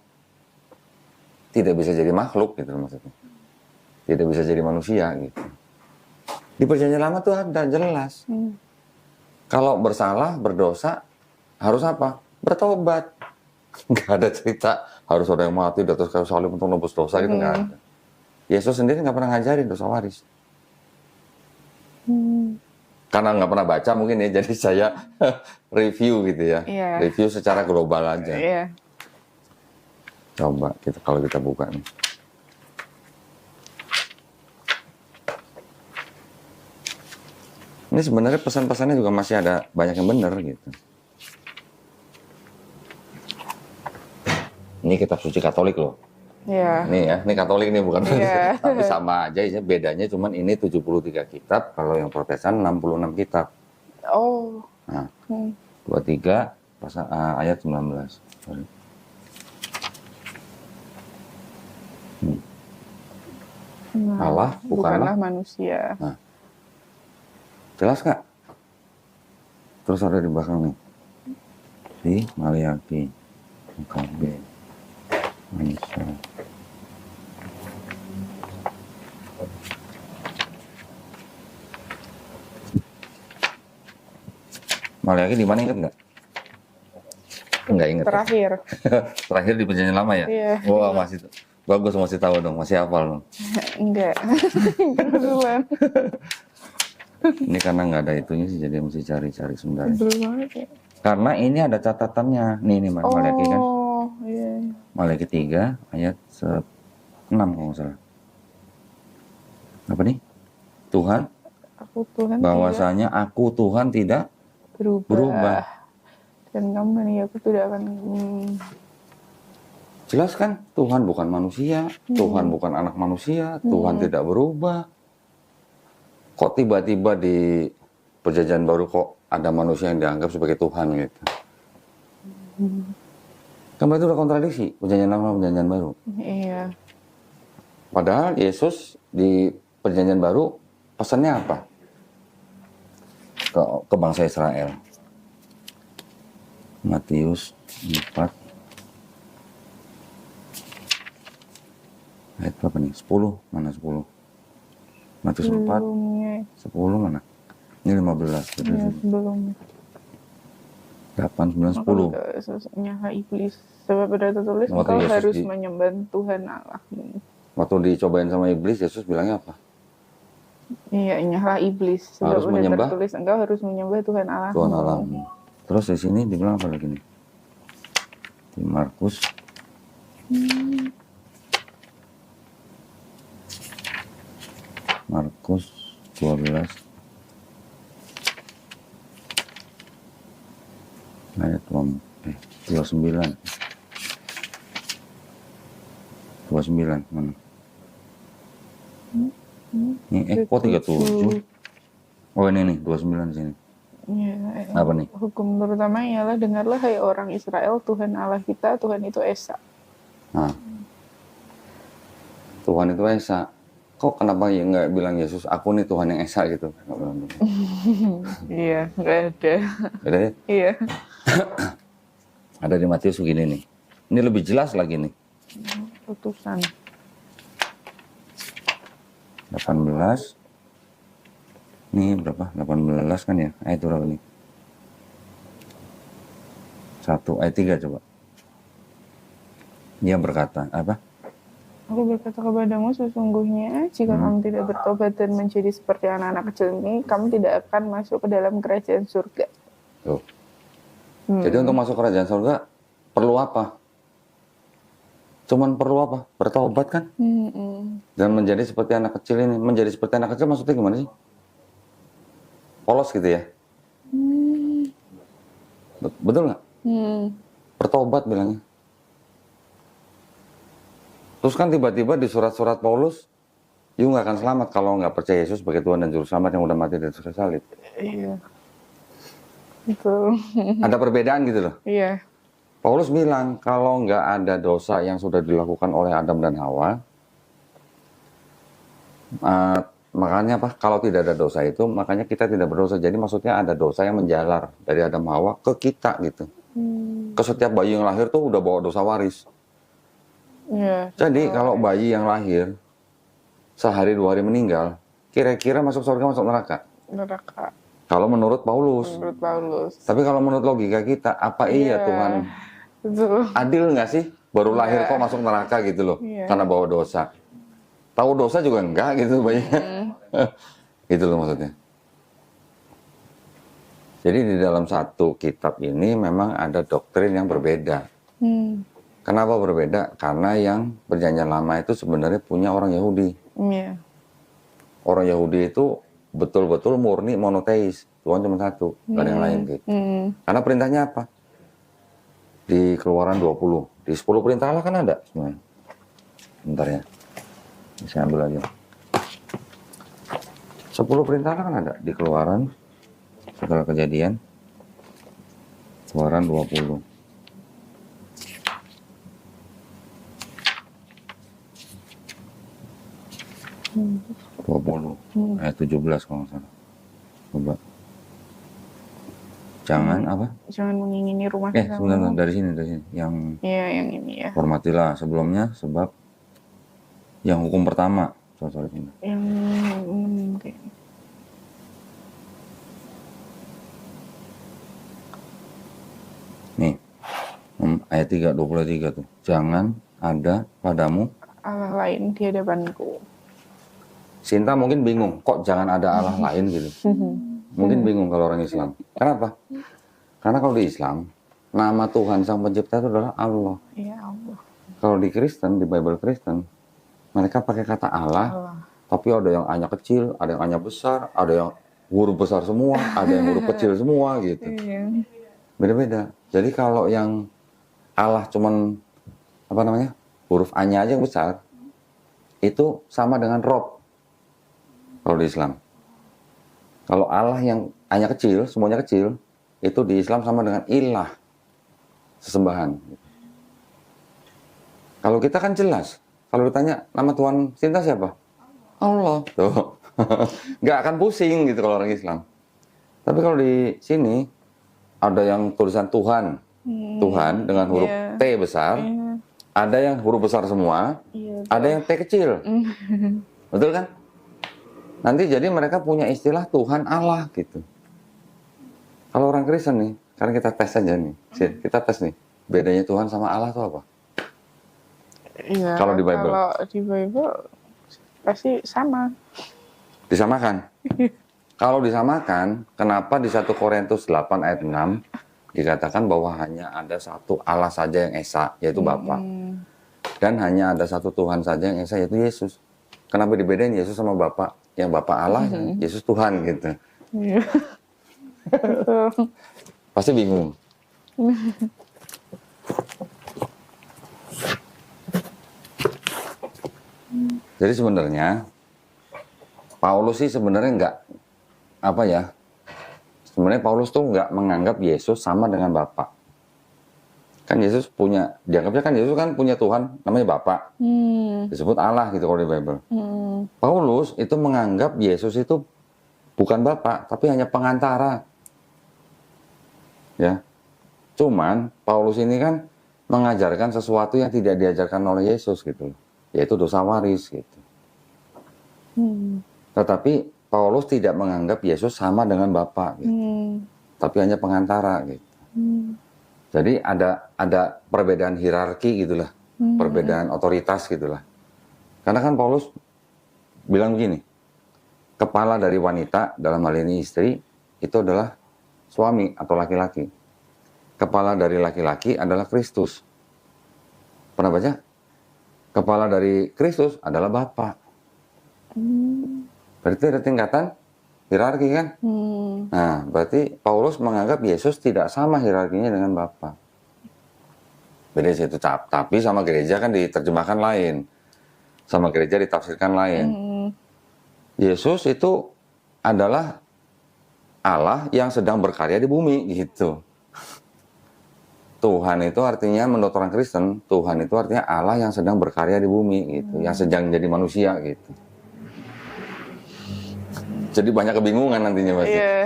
Tidak bisa jadi makhluk gitu maksudnya. Tidak bisa jadi manusia gitu. Di Perjanjian Lama tuh ada jelas. Kalau bersalah, berdosa, harus apa? Bertobat. Nggak ada cerita harus ada yang mati di atas kayu salib untuk nebus dosa gitu, nggak ada. Yesus sendiri nggak pernah ngajarin dosa waris. Karena nggak pernah baca mungkin ya, jadi saya review gitu ya. Iya. Review secara global aja. Iya. Coba kalau kita buka nih. Ini sebenarnya pesan-pesannya juga masih ada banyak yang benar gitu. Ini kitab suci Katolik loh. Iya. Nih ya, ini Katolik nih bukan. Iya. Tapi sama aja ya, bedanya cuman ini 73 kitab, kalau yang Protestan 66 kitab. Oh. Nah, 23 ayat 19. Sorry. Allah bukanlah manusia. Nah, jelas nggak? Terus ada di belakang nih. Di Maliaki, KB, Manusia. Maleaki di mana inget nggak? Nggak inget. Terakhir. Terakhir di Perjanjian Lama ya? Iya. Wah, masih bagus, masih tahu dong, masih hafal dong. Enggak. Kebetulan. Ini karena nggak ada itunya sih, jadi mesti cari-cari sebenarnya. Betul banget ya. Karena ini ada catatannya. Nih Maleaki kan. Oh, iya. Maleaki 3 ayat 6 kalau nggak salah. Apa nih? Tuhan, Aku Tuhan bahwasanya aku Tuhan tidak tidak berubah. Dan kamu dan aku tidak akan jelas kan? Tuhan bukan manusia, Tuhan bukan anak manusia, Tuhan tidak berubah. Kok tiba-tiba di Perjanjian Baru kok ada manusia yang dianggap sebagai Tuhan gitu? Kan itu udah kontradiksi, Perjanjian Lama, Perjanjian Baru. Iya. Padahal Yesus di Perjanjian Baru pesannya apa? Ke bangsa Israel. Matius 4 ayat berapa nih? 10, mana 10? Matius 4 Sebelumnya. 10 mana? Ini 15. Iya, sebelumnya. 8, 9, 10. Nyala iblis. Sebab ada tertulis Waktu engkau Yesus harus di- menyembah Tuhan Allahmu. Waktu dicobain sama iblis, Yesus bilangnya apa? Iya, nyala iblis. Sebab Harus ada menyembah tertulis engkau harus menyembah Tuhan Allahmu. Tuhan Allahmu. Terus di sini dibilang apa lagi nih? Di Markus. Markus 12 ayat 29. 29 mana? Ini kok 37? Oh ini nih 29 di sini. Iya. Apa nih? Hukum pertama ialah dengarlah hai orang Israel, Tuhan Allah kita, Tuhan itu Esa. Nah, Tuhan itu Esa. Kok kenapa ya nggak bilang Yesus, aku nih Tuhan yang Esa gitu? Nggak bilang gitu. Iya, nggak ada. Beda ya? Iya. Ada di Matius begini nih. Ini lebih jelas lagi nih. Putusan. 18. Ini berapa? 18 kan ya? Ayat berapa nih? 1 ayat 3 coba. Dia berkata, apa? Aku berkata kepadamu sesungguhnya jika kamu tidak bertobat dan menjadi seperti anak-anak kecil ini, kamu tidak akan masuk ke dalam kerajaan surga. Tuh. Jadi untuk masuk kerajaan surga perlu apa? Cuman perlu apa? Bertobat kan? Dan menjadi seperti anak kecil ini. Menjadi seperti anak kecil maksudnya gimana sih? Polos gitu ya? Betul nggak? Bertobat bilangnya. Terus kan tiba-tiba di surat-surat Paulus, you nggak akan selamat kalau nggak percaya Yesus sebagai Tuhan dan Juru Selamat yang udah mati di atas kayu salib. Iya. Betul. Ada perbedaan gitu loh. Iya. Paulus bilang kalau nggak ada dosa yang sudah dilakukan oleh Adam dan Hawa, makanya apa? Kalau tidak ada dosa itu, makanya kita tidak berdosa. Jadi maksudnya ada dosa yang menjalar dari Adam Hawa ke kita gitu. Ke setiap bayi yang lahir tuh udah bawa dosa waris. Iya. Jadi kalau bayi yang lahir sehari 2 hari meninggal, kira-kira masuk surga masuk neraka? Neraka. Kalau menurut Paulus. Menurut Paulus. Tapi kalau menurut logika kita, apa iya Tuhan Betul. adil nggak sih? Baru lahir kok masuk neraka gitu loh, karena bawa dosa. Tahu dosa juga enggak gitu bayinya. Gitu loh maksudnya. Jadi di dalam satu kitab ini memang ada doktrin yang berbeda. Kenapa berbeda? Karena yang Perjanjian Lama itu sebenarnya punya orang Yahudi. Iya. Orang Yahudi itu betul-betul murni monoteis. Tuhan cuma satu, gak ada yang lain gitu. Karena perintahnya apa? Di Keluaran 20. Di 10 perintah Allah kan ada sebenarnya. Bentar ya. Saya ambil aja. 10 perintah Allah kan ada di Keluaran, segala kejadian. Keluaran 20. Ayat 17 kalau nggak salah. Coba. Jangan apa? Jangan mengingini rumah Sebentar dari sini. Yang Iya, yang ini ya. hormatilah sebelumnya sebab yang hukum pertama. Sorry. Yang kayak ayat 23 tuh. Jangan ada padamu. Allah lain di hadapanku. Sinta mungkin bingung, kok jangan ada Allah lain gitu. Mungkin bingung kalau orang Islam. Kenapa? Karena kalau di Islam, nama Tuhan Sang Pencipta itu adalah Allah. Ya Allah. Kalau di Kristen, di Bible Kristen, mereka pakai kata Allah, Allah. tapi ada yang A-nya kecil, ada yang A-nya besar, ada yang huruf besar semua, ada yang huruf kecil semua gitu. Iya. Beda-beda. Jadi kalau yang Allah cuman apa namanya? Huruf A-nya aja yang besar, itu sama dengan Rob. Kalau di Islam. Kalau Allah yang A-nya kecil, semuanya kecil, itu di Islam sama dengan ilah. Sesembahan. Kalau kita kan jelas. Kalau ditanya nama Tuhan Sinta siapa? Allah. Tuh. Nggak akan pusing gitu kalau orang Islam. Tapi kalau di sini ada yang tulisan Tuhan. Tuhan dengan huruf T besar. Ada yang huruf besar semua. Ada yang T kecil. Betul kan? Nanti jadi mereka punya istilah Tuhan Allah gitu. Kalau orang Kristen nih, sekarang kita tes aja nih. Kita tes nih. Bedanya Tuhan sama Allah itu apa? Iya, Kalau di Bible? Kalau di Bible pasti sama. Disamakan. Kalau disamakan, kenapa di 1 Korintus 8 ayat 6 dikatakan bahwa hanya ada satu Allah saja yang Esa, yaitu Bapa. Dan hanya ada satu Tuhan saja yang Esa, yaitu Yesus. Kenapa dibedain Yesus sama Bapa? Yang Bapa Allah, Yesus Tuhan gitu. Iya. Pasti bingung. Jadi sebenarnya Paulus sih sebenarnya nggak apa ya? Sebenarnya Paulus tuh nggak menganggap Yesus sama dengan Bapa. Kan Yesus punya, dianggapnya kan Yesus kan punya Tuhan namanya Bapa. Disebut Allah gitu kalau di Bible. Paulus itu menganggap Yesus itu bukan Bapa, tapi hanya pengantara. Ya. Cuman Paulus ini kan mengajarkan sesuatu yang tidak diajarkan oleh Yesus gitu, yaitu dosa waris gitu. Tetapi Paulus tidak menganggap Yesus sama dengan Bapa gitu. Tapi hanya pengantara gitu. Jadi ada perbedaan hierarki gitulah, perbedaan otoritas gitulah. Karena kan Paulus bilang begini, kepala dari wanita dalam hal ini istri itu adalah suami atau laki-laki. Kepala dari laki-laki adalah Kristus. Pernah baca? Kepala dari Kristus adalah Bapa. Berarti ada tingkatan hierarki kan? Nah, berarti Paulus menganggap Yesus tidak sama hierarkinya dengan Bapa. Beda situ. Tapi sama gereja kan diterjemahkan lain. Sama gereja ditafsirkan lain. Yesus itu adalah Allah yang sedang berkarya di bumi gitu. Tuhan itu artinya menurut orang Kristen, Tuhan itu artinya Allah yang sedang berkarya di bumi gitu, yang sedang jadi manusia gitu. Jadi banyak kebingungan nantinya pasti. Iya,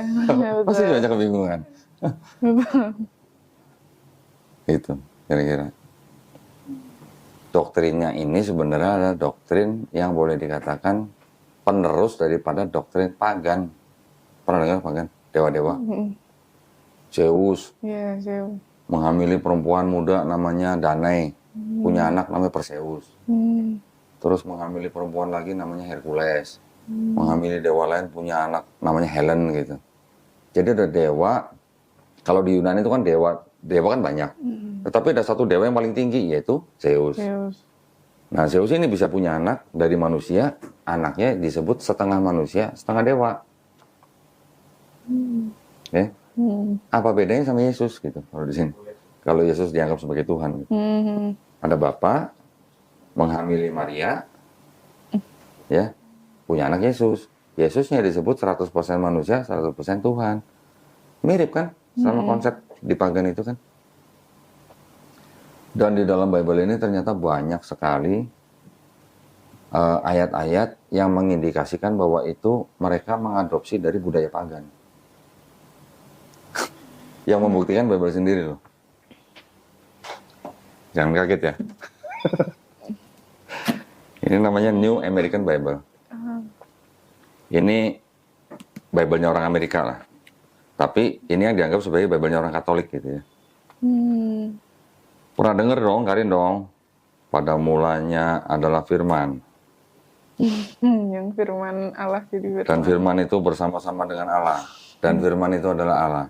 Pasti banyak kebingungan. Itu kira-kira. Doktrinnya ini sebenarnya adalah doktrin yang boleh dikatakan penerus daripada doktrin pagan. Pernah dengar pagan? Dewa-dewa. Zeus. Iya, Zeus. Menghamili perempuan muda namanya Danae. Punya anak namanya Perseus. Terus menghamili perempuan lagi namanya Hercules. Menghamili dewa lain punya anak namanya Helen gitu. Jadi ada dewa, kalau di Yunani itu kan dewa kan banyak. Tetapi ada satu dewa yang paling tinggi yaitu Zeus. Nah Zeus ini bisa punya anak dari manusia, anaknya disebut setengah manusia, setengah dewa. Ya? Apa bedanya sama Yesus gitu kalau di sini? Kalau Yesus dianggap sebagai Tuhan. Gitu. Ada Bapa menghamili Maria, ya. Punya anak Yesus. Yesusnya disebut 100% manusia, 100% Tuhan. Mirip kan sama konsep di pagan itu kan. Dan di dalam Bible ini ternyata banyak sekali ayat-ayat yang mengindikasikan bahwa itu mereka mengadopsi dari budaya pagan. Yang membuktikan Bible sendiri loh. Jangan kaget ya. Ini namanya New American Bible. Ini Bible-nya orang Amerika lah. Tapi ini yang dianggap sebagai Bible-nya orang Katolik gitu ya. Pernah denger dong, Karin dong? Pada mulanya adalah firman. Yang firman Allah jadi Dan firman. firman itu bersama-sama dengan Allah. Dan firman itu adalah Allah.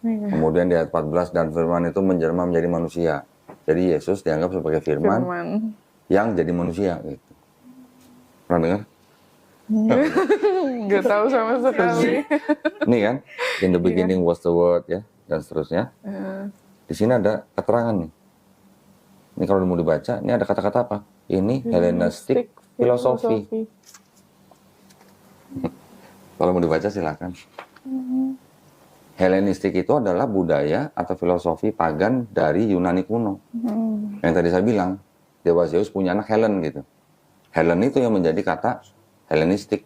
Iya, Kemudian di ayat 14, dan firman itu menjelma menjadi manusia. Jadi Yesus dianggap sebagai firman firman. yang jadi manusia. Gitu. Pernah dengar? Nggak tahu sama sekali. Ini kan, in the beginning was the word, ya, dan seterusnya. Di sini ada keterangan nih. Ini kalau mau dibaca, ini ada kata-kata apa? Ini Hellenistic filosofi. Kalau mau dibaca silakan. Hellenistik itu adalah budaya atau filosofi pagan dari Yunani kuno. Yang tadi saya bilang, Dewa Zeus punya anak Helen gitu. Helen itu yang menjadi kata Hellenistik.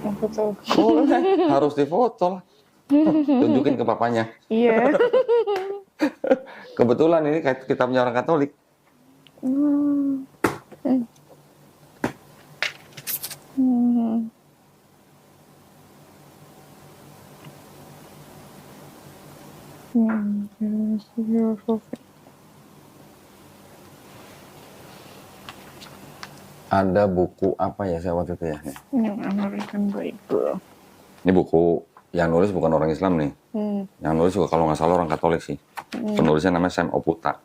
Aku tahu. Boleh, harus difoto lah. Tunjukin ke papanya. Iya. Kebetulan ini kitabnya orang Katolik. Ada buku apa ya saya waktu itu ya? Yang American Bible. Ini buku yang nulis bukan orang Islam nih. Yang nulis juga kalau nggak salah orang Katolik sih. Penulisnya namanya Sam Oputa.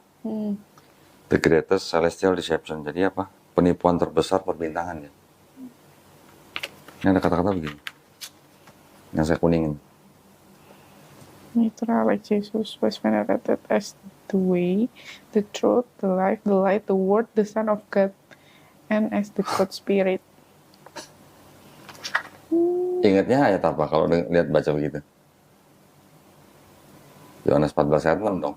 The Greatest Celestial Deception. Jadi apa? Penipuan terbesar perbintangan ya. Ini ada kata-kata begini. Yang saya kuningin. Mitra like Jesus was venerated as the way, the truth, the life, the light, the word, the Son of God, and as the God Spirit. Ingatnya ayat apa kalau lihat baca begitu? Yohanes 14 ayat 6 dong.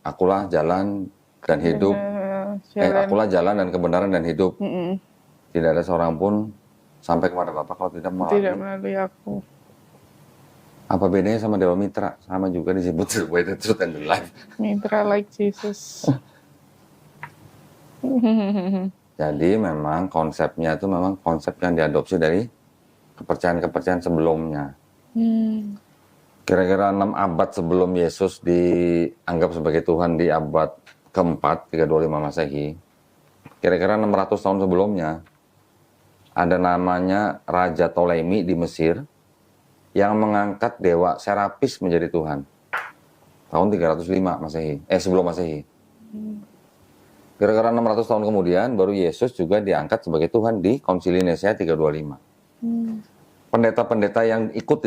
Akulah jalan dan hidup. Akulah jalan dan kebenaran dan hidup. Tidak ada seorang pun sampai kepada Bapa kalau tidak melalui aku. Apa bedanya sama Dewa Mitra? Sama juga disebut the way, the truth, and the life. Mitra like Jesus. Jadi memang konsepnya itu memang konsep yang diadopsi dari kepercayaan-kepercayaan sebelumnya. Kira-kira 6 abad sebelum Yesus dianggap sebagai Tuhan di abad keempat, 325 Masehi. Kira-kira 600 tahun sebelumnya, ada namanya Raja Ptolemy di Mesir, yang mengangkat dewa Serapis menjadi Tuhan. Tahun 305 Masehi, sebelum Masehi. Kira-kira 600 tahun kemudian, baru Yesus juga diangkat sebagai Tuhan di Konsili Nisea 325. Pendeta-pendeta yang ikut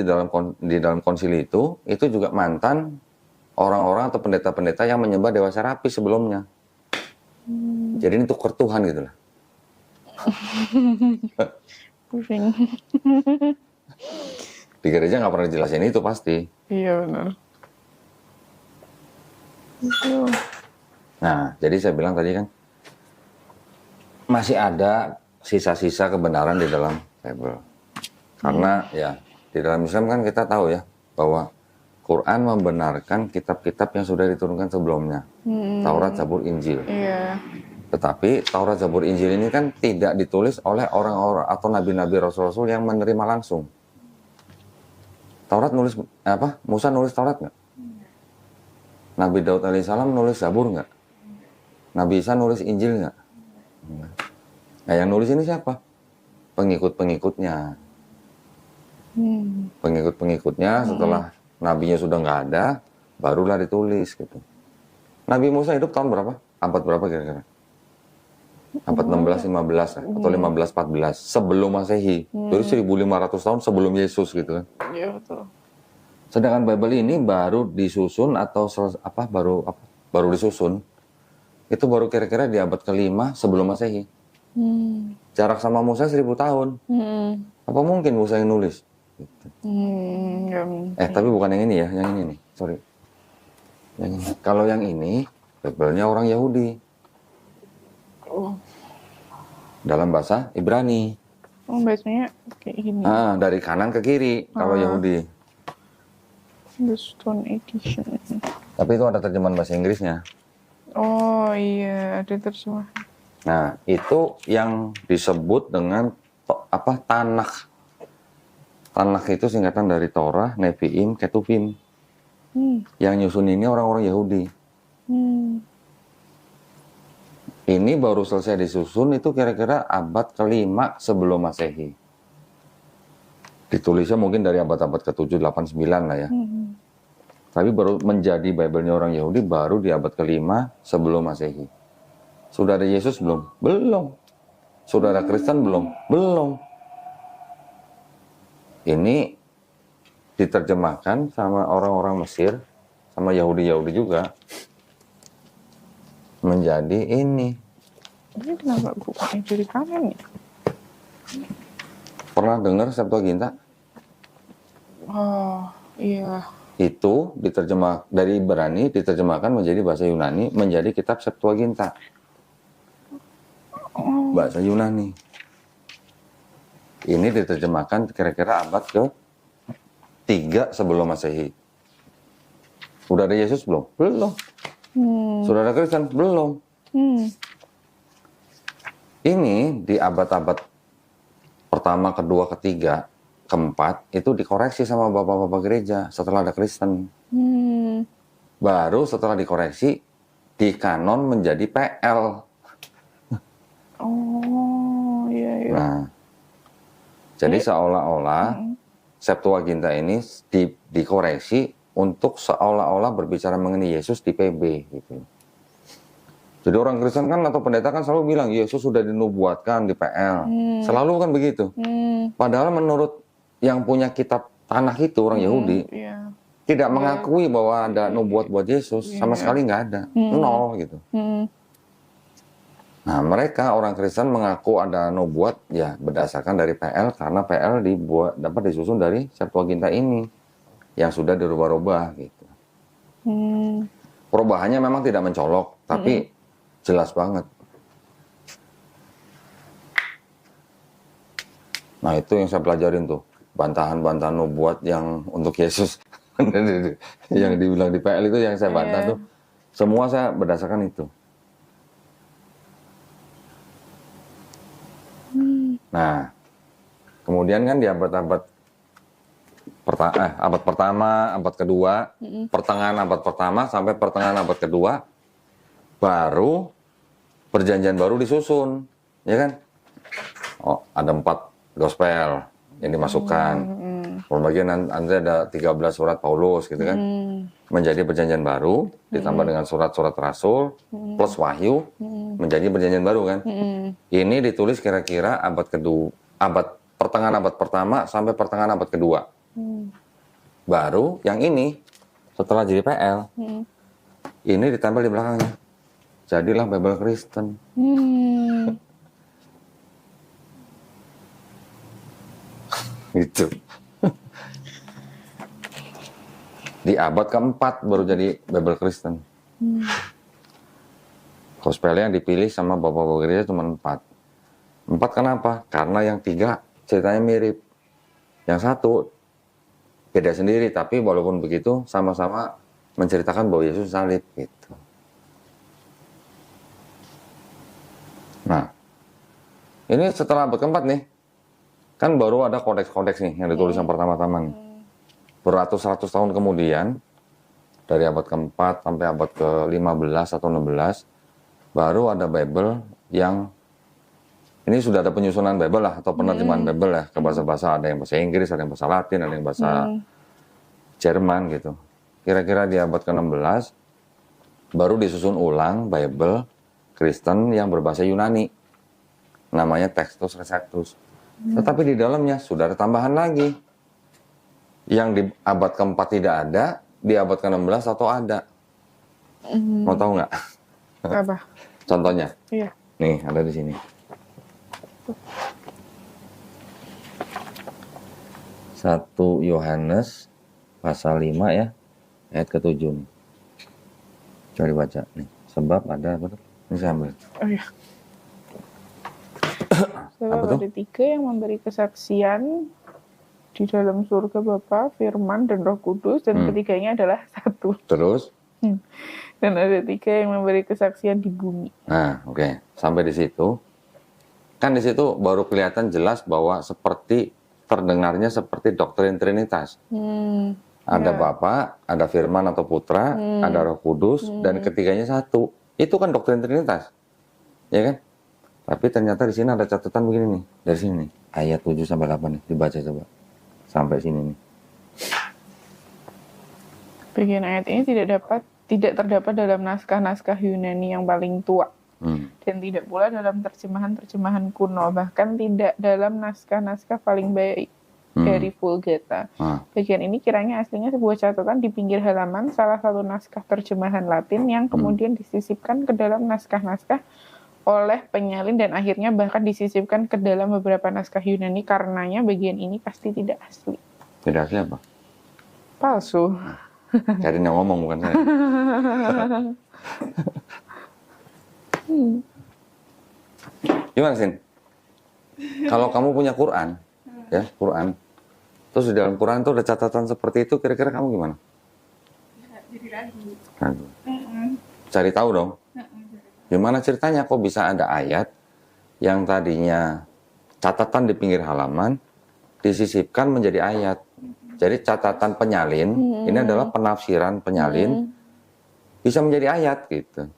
di dalam konsili itu juga mantan orang-orang atau pendeta-pendeta yang menyembah dewa Serapis sebelumnya. Jadi ini tukar Tuhan gitu lah. Pusing. Di gereja nggak pernah dijelasin itu pasti. Iya benar. Nah, jadi saya bilang tadi kan masih ada sisa-sisa kebenaran di dalam Bible. Karena ya di dalam Islam kan kita tahu ya bahwa Quran membenarkan kitab-kitab yang sudah diturunkan sebelumnya. Taurat, Zabur, Injil. Iya. Tetapi Taurat, Zabur, Injil ini kan tidak ditulis oleh orang-orang atau nabi-nabi rasul-rasul yang menerima langsung. Taurat nulis apa? Musa nulis Taurat nggak? Nabi Daud alaihissalam nulis Zabur nggak? Nabi Isa nulis Injil nggak? Nah, yang nulis ini siapa? Pengikut-pengikutnya. Pengikut-pengikutnya setelah nabinya sudah nggak ada, barulah ditulis gitu. Nabi Musa hidup tahun berapa? Abad berapa kira-kira? Abad 16, 15 atau 15, 14 sebelum Masehi. Jadi 1500 tahun sebelum Yesus gitu kan. Iya betul. Sedangkan Bible ini baru disusun atau baru disusun. Itu baru kira-kira di abad ke-5 sebelum Masehi. Jarak sama Musa 1000 tahun. Apa mungkin Musa yang nulis? Gitu. Tapi bukan yang ini ya, yang ini nih. Sorry. Yang ini. Kalau yang ini, Bible-nya orang Yahudi. Dalam bahasa Ibrani. Bacanya kayak gini. Dari kanan ke kiri kalau Yahudi. The Stone Edition. Tapi itu ada terjemahan bahasa Inggrisnya. Oh iya, ada terjemahan. Nah, itu yang disebut dengan Tanakh. Tanakh itu singkatan dari Torah, Nevi'im, Ketuvim. Yang nyusun ini orang-orang Yahudi. Ini baru selesai disusun itu kira-kira abad ke-5 sebelum Masehi. Ditulisnya mungkin dari abad-abad ke-7, 8, 9 lah ya. Tapi baru menjadi Bible-nya orang Yahudi baru di abad ke-5 sebelum Masehi. Sudah ada Yesus belum? Belum. Sudah ada Kristen belum? Belum. Ini diterjemahkan sama orang-orang Mesir, sama Yahudi-Yahudi juga. Menjadi ini. Ini kenapa bukannya jadi kanan ya? Pernah dengar Septuaginta? Oh, iya. Itu diterjemah dari Ibrani, diterjemahkan menjadi bahasa Yunani, menjadi kitab Septuaginta. Bahasa Yunani. Ini diterjemahkan kira-kira abad ke-3 sebelum Masehi. Sudah ada Yesus belum? Belum. Sudah ada Kristen? Belum. Ini di abad-abad pertama, kedua, ketiga, keempat, itu dikoreksi sama bapak-bapak gereja setelah ada Kristen. Baru setelah dikoreksi, di kanon menjadi PL. Oh, iya, iya. Nah, jadi seolah-olah Septuaginta ini dikoreksi untuk seolah-olah berbicara mengenai Yesus di PB gitu. Jadi orang Kristen kan atau pendeta kan selalu bilang Yesus sudah dinubuatkan di PL. Selalu kan begitu. Padahal menurut yang punya kitab Tanakh itu orang Yahudi tidak mengakui bahwa ada nubuat buat Yesus, sama sekali nggak ada, nol gitu. Nah mereka orang Kristen mengaku ada nubuat ya berdasarkan dari PL karena PL dapat disusun dari Septuaginta ini yang sudah dirubah-rubah gitu. Perubahannya memang tidak mencolok, tapi jelas banget. Nah itu yang saya pelajarin tuh, bantahan-bantahan nubuat yang untuk Yesus yang dibilang di PL itu yang saya bantah tuh, semua saya berdasarkan itu. Nah, kemudian kan di abad pertama, abad kedua, pertengahan abad pertama sampai pertengahan abad kedua, baru perjanjian baru disusun, ya kan? Oh, ada 4 gospel yang dimasukkan. Pembagian nanti ada 13 surat Paulus, gitu kan? Menjadi perjanjian baru, ditambah dengan surat-surat rasul, plus wahyu, menjadi perjanjian baru kan? Ini ditulis kira-kira abad kedua, pertengahan abad pertama sampai pertengahan abad kedua. Baru yang ini setelah jadi PL, ini ditempel di belakangnya. Jadilah Bible Kristen. Gitu. Di abad keempat baru jadi Bible Kristen. Gospelnya yang dipilih sama bapak-bapak gereja cuma 4. 4 kenapa? Karena yang 3 ceritanya mirip. Yang 1 beda sendiri, tapi walaupun begitu sama-sama menceritakan bahwa Yesus salib gitu. Nah, ini setelah abad keempat nih, kan baru ada kodeks-kodeks nih yang ditulis yang pertama-tama nih. Beratus-ratus tahun kemudian, dari abad keempat sampai abad ke-15 atau 16, baru ada Bible yang ini sudah ada penyusunan Bible lah atau penerjemahan Bible ya ke bahasa-bahasa, ada yang bahasa Inggris, ada yang bahasa Latin, ada yang bahasa Jerman gitu. Kira-kira di abad ke-16 baru disusun ulang Bible Kristen yang berbahasa Yunani. Namanya Textus Receptus. Tetapi di dalamnya sudah ada tambahan lagi. Yang di abad keempat tidak ada, di abad ke-16 atau ada. Mau tahu nggak? Apa? Contohnya? Iya. Nih, ada di sini. 1 Yohanes pasal 5 ya, ayat ke-7 nih. Coba dibaca nih. Sebab ada apa tuh? Ini saya ambil. Oh iya. Sebab Apa tuh? ada 3 yang memberi kesaksian di dalam surga Bapa, Firman, dan Roh Kudus, dan ketiganya adalah 1. Terus? Dan ada 3 yang memberi kesaksian di bumi. Nah, oke. Sampai di situ. Kan di situ baru kelihatan jelas bahwa seperti terdengarnya seperti doktrin Trinitas. Ada Bapa, ada Firman atau Putra, ada Roh Kudus, dan ketiganya satu. Itu kan doktrin Trinitas, ya kan? Tapi ternyata di sini ada catatan begini nih, dari sini nih, ayat 7 sampai 8 nih, dibaca coba sampai sini nih. Bagian ayat ini tidak terdapat dalam naskah-naskah Yunani yang paling tua. Dan tidak pula dalam terjemahan-terjemahan kuno, bahkan tidak dalam naskah-naskah paling baik dari Vulgata. Bagian ini kiranya aslinya sebuah catatan di pinggir halaman salah satu naskah terjemahan Latin yang kemudian disisipkan ke dalam naskah-naskah oleh penyalin dan akhirnya bahkan disisipkan ke dalam beberapa naskah Yunani. Karenanya bagian ini pasti tidak asli. Tidak asli apa? Palsu. Karin yang ngomong bukan saya. Gimana Sin? Kalau kamu punya Quran, ya Quran, terus di dalam Quran tuh ada catatan seperti itu, kira-kira kamu gimana? Jadi ragu. Ragu. Cari tahu dong. Gimana ceritanya kok bisa ada ayat yang tadinya catatan di pinggir halaman disisipkan menjadi ayat. Jadi catatan penyalin ini adalah penafsiran penyalin bisa menjadi ayat gitu.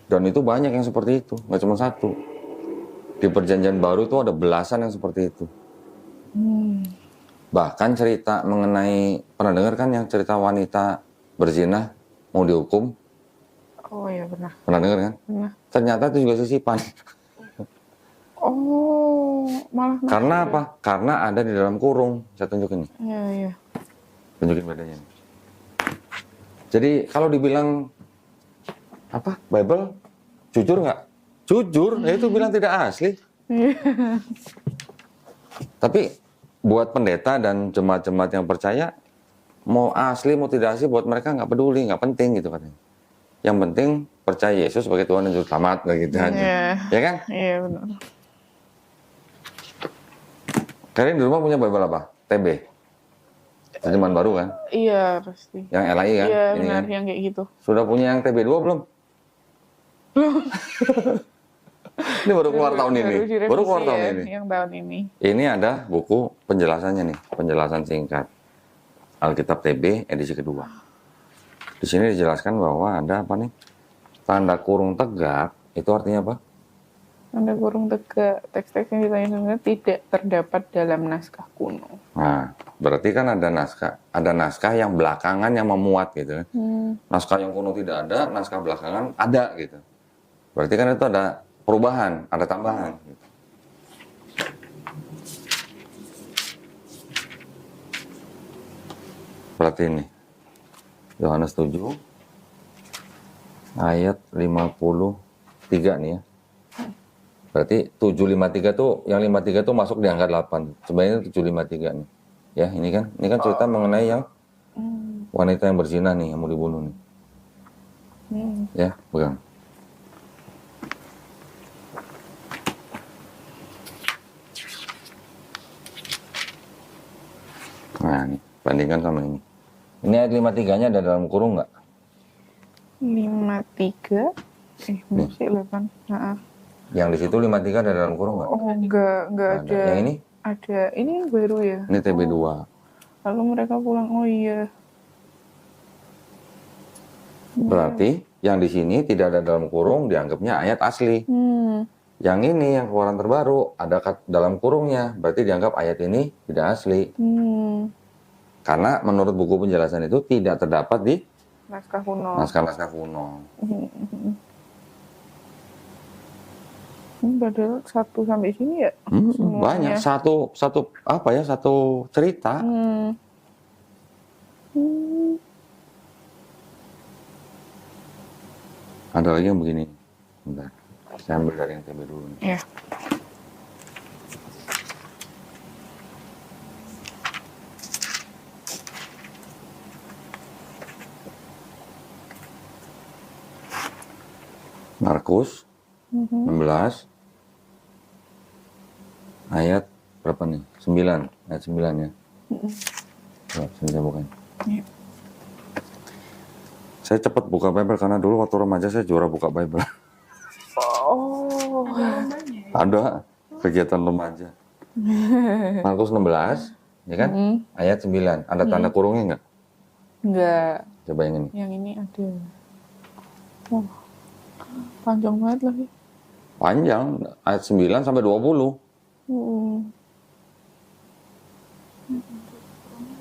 Dan itu banyak yang seperti itu, nggak cuma satu. Di Perjanjian Baru itu ada belasan yang seperti itu. Bahkan cerita mengenai, pernah dengar kan yang cerita wanita berzina mau dihukum? Oh iya benar. Pernah dengar kan? Pernah. Ternyata itu juga sisipan. Oh, malah. Karena apa? Karena ada di dalam kurung. Saya tunjukin nih. Iya, iya. Tunjukin bedanya nih. Jadi kalau dibilang apa? Bible jujur nggak? Jujur, ya itu bilang tidak asli. Tapi buat pendeta dan jemaat-jemaat yang percaya, mau asli mau tidak asli buat mereka nggak peduli, nggak penting gitu katanya. Yang penting percaya Yesus sebagai Tuhan dan Juru Selamat, begitu aja. Ya kan? Iya benar. Kalian di rumah punya Bible apa? TB? Terjemahan baru kan? Iya pasti. Yang LAI kan? Iya ini benar kan? yang kayak gitu. Sudah punya yang TB2 belum? Ini baru keluar tahun ini. Baru keluar tahun ya, ini. Yang tahun ini. Ini ada buku penjelasannya nih, penjelasan singkat. Alkitab TB edisi kedua. Di sini dijelaskan bahwa ada apa nih? Tanda kurung tegak, itu artinya apa? Tanda kurung tegak, teks-teks yang ditanya tidak terdapat dalam naskah kuno. Nah, berarti kan ada naskah yang belakangan yang memuat gitu kan. Naskah yang kuno tidak ada, naskah belakangan ada gitu. Berarti kan itu ada perubahan, ada tambahan gitu. Berarti ini Yohanes 7 ayat 53 nih ya. Berarti 753 tuh, yang 53 tuh masuk di angka 8. Sebenarnya 753 nih. Ya, ini kan cerita mengenai yang wanita yang berzina nih, yang mau dibunuh nih. Ya, pegang. Nah, nih, bandingkan sama ini. Ini ayat 53-nya ada dalam kurung nggak? 53? Masih 8. Nah. Yang di situ 53 ada dalam kurung nggak? Oh, enggak ada. Yang ini? Ada. Ini baru ya? Ini TB2. Lalu mereka pulang, oh iya. Berarti yang di sini tidak ada dalam kurung dianggapnya ayat asli. Yang ini yang keluaran terbaru ada dalam kurungnya, berarti dianggap ayat ini tidak asli. Karena menurut buku penjelasan itu tidak terdapat di naskah kuno. Naskah-naskah kuno. Padahal 1 sampai sini ya? Banyak satu apa ya, satu cerita. Ada lagi yang begini. Bentar. Saya ambil dari yang TB dulu nih. Iya. Markus 16 ayat berapa nih? 9, ayat 9 ya. Saya bukain. Iya. Saya cepat buka Bible karena dulu waktu remaja saya juara buka Bible. Oh. Ada kegiatan remaja. Markus 16, ya kan? Ayat 9. Ada tanda kurungnya nggak? Enggak. Coba yang ini. Yang ini ada. Wah, panjang banget lagi. Panjang, ayat 9 sampai 20.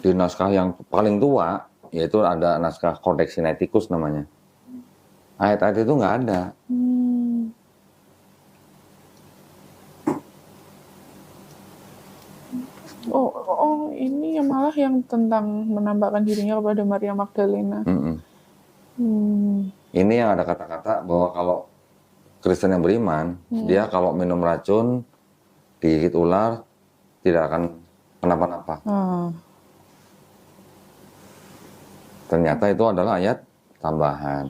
Di naskah yang paling tua, yaitu ada naskah Codex Sinaiticus namanya. Ayat-ayat itu nggak ada. Oh, ini yang malah yang tentang menampakkan dirinya kepada Maria Magdalena. Ini yang ada kata-kata bahwa kalau Kristen yang beriman, dia kalau minum racun, digigit ular, tidak akan kenapa-napa. Ternyata itu adalah ayat tambahan.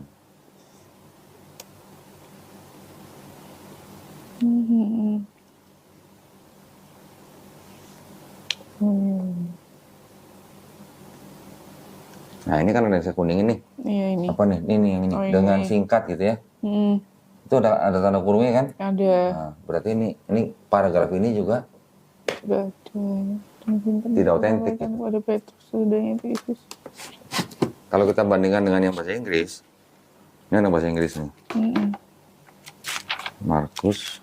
Nah ini kan ada yang saya kuningin nih. Iya ini. Apa nih? Ini yang ini. Dengan singkat gitu ya. Itu ada tanda kurungnya kan? Ada. Nah, berarti ini paragraf ini juga ada. Tidak otentik. Kan ada Petrus sudahnya itu Yesus. Kalau kita bandingkan dengan yang bahasa Inggris, ini ada bahasa Inggris nih. Markus.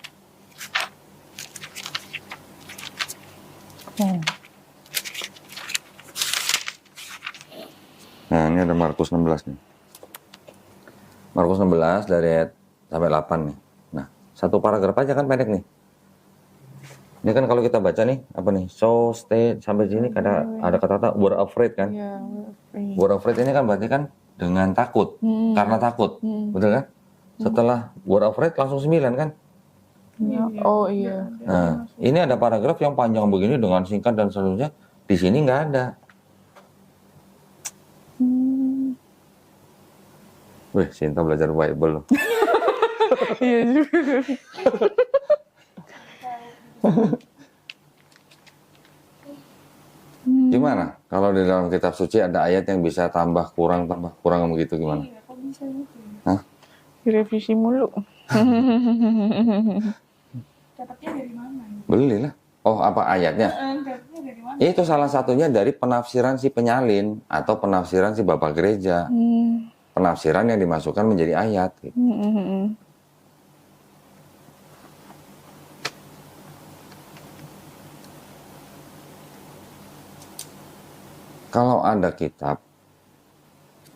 Nah, ini ada Markus 16 nih. Markus 16 dari ayat sampai 8 nih. Nah, satu paragraf aja kan pendek nih. Ini kan kalau kita baca nih, apa nih? So, stay, sampai sini ada kata-kata were afraid kan? Iya, Were afraid ini kan berarti kan dengan takut. Karena takut. Betul kan? Setelah were afraid langsung 9 kan? Oh iya. Nah, ini ada paragraf yang panjang begini dengan singkat dan seterusnya. Di sini nggak ada. Wih, Sinta belajar Bible loh. Iya juga. Gimana? Kalau di dalam kitab suci ada ayat yang bisa tambah kurang begitu gimana? Iya, kok bisa gitu ya? Hah? Direvisi mulu. Dapatnya dari mana? Belilah. Oh, apa ayatnya? Dapatnya dari mana? Itu salah satunya dari penafsiran si penyalin atau penafsiran si bapak gereja. Penafsiran yang dimasukkan menjadi ayat. Gitu. Kalau ada kitab,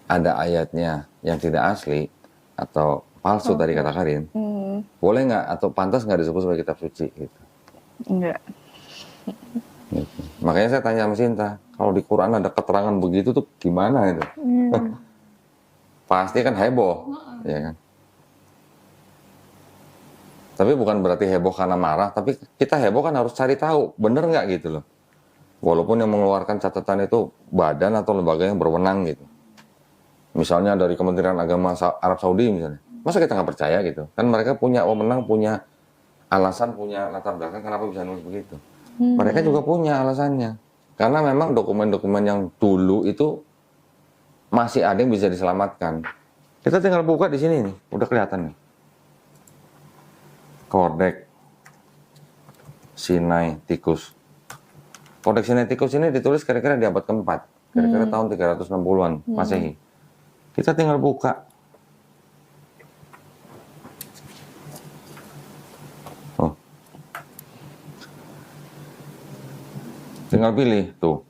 ada ayatnya yang tidak asli atau palsu tadi kata Karin, boleh nggak atau pantas nggak disebut sebagai kitab suci? Gitu. Enggak. Gitu. Makanya saya tanya sama Sinta, kalau di Quran ada keterangan begitu tuh gimana itu? Pasti kan heboh, ya kan? Tapi bukan berarti heboh karena marah, tapi kita heboh kan harus cari tahu, bener nggak gitu loh. Walaupun yang mengeluarkan catatan itu badan atau lembaga yang berwenang gitu. Misalnya dari Kementerian Agama Arab Saudi misalnya. Masa kita nggak percaya gitu? Kan mereka punya wewenang, punya alasan, punya latar belakang kenapa bisa nulis begitu. Mereka juga punya alasannya. Karena memang dokumen-dokumen yang dulu itu masih ada yang bisa diselamatkan. Kita tinggal buka di sini nih, udah kelihatan nih. Codex Sinaiticus. Codex Sinaiticus ini ditulis kira-kira di abad keempat, kira-kira tahun 360-an Masehi. Kita tinggal buka. Oh. Tinggal pilih tuh.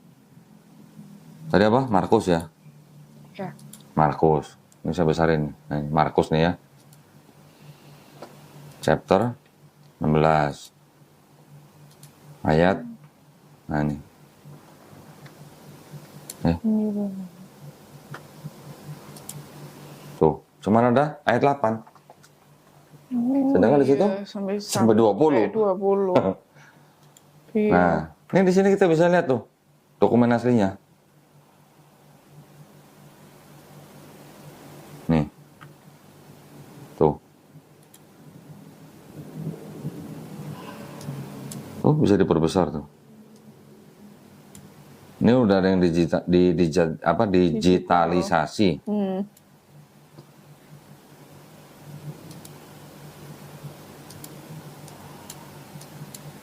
Tadi apa? Markus ya? Ya. Markus. Ini saya besarin. Nah, Markus nih ya. Chapter 16. Ayat. Nah ini. Tuh, cuman ada ayat 8. Sedangkan di situ sampai 20. 20. Iya. Nah, ini di sini kita bisa lihat tuh dokumen aslinya. Nih. Tuh. Oh, bisa diperbesar tuh. Ini udah ada yang digitalisasi.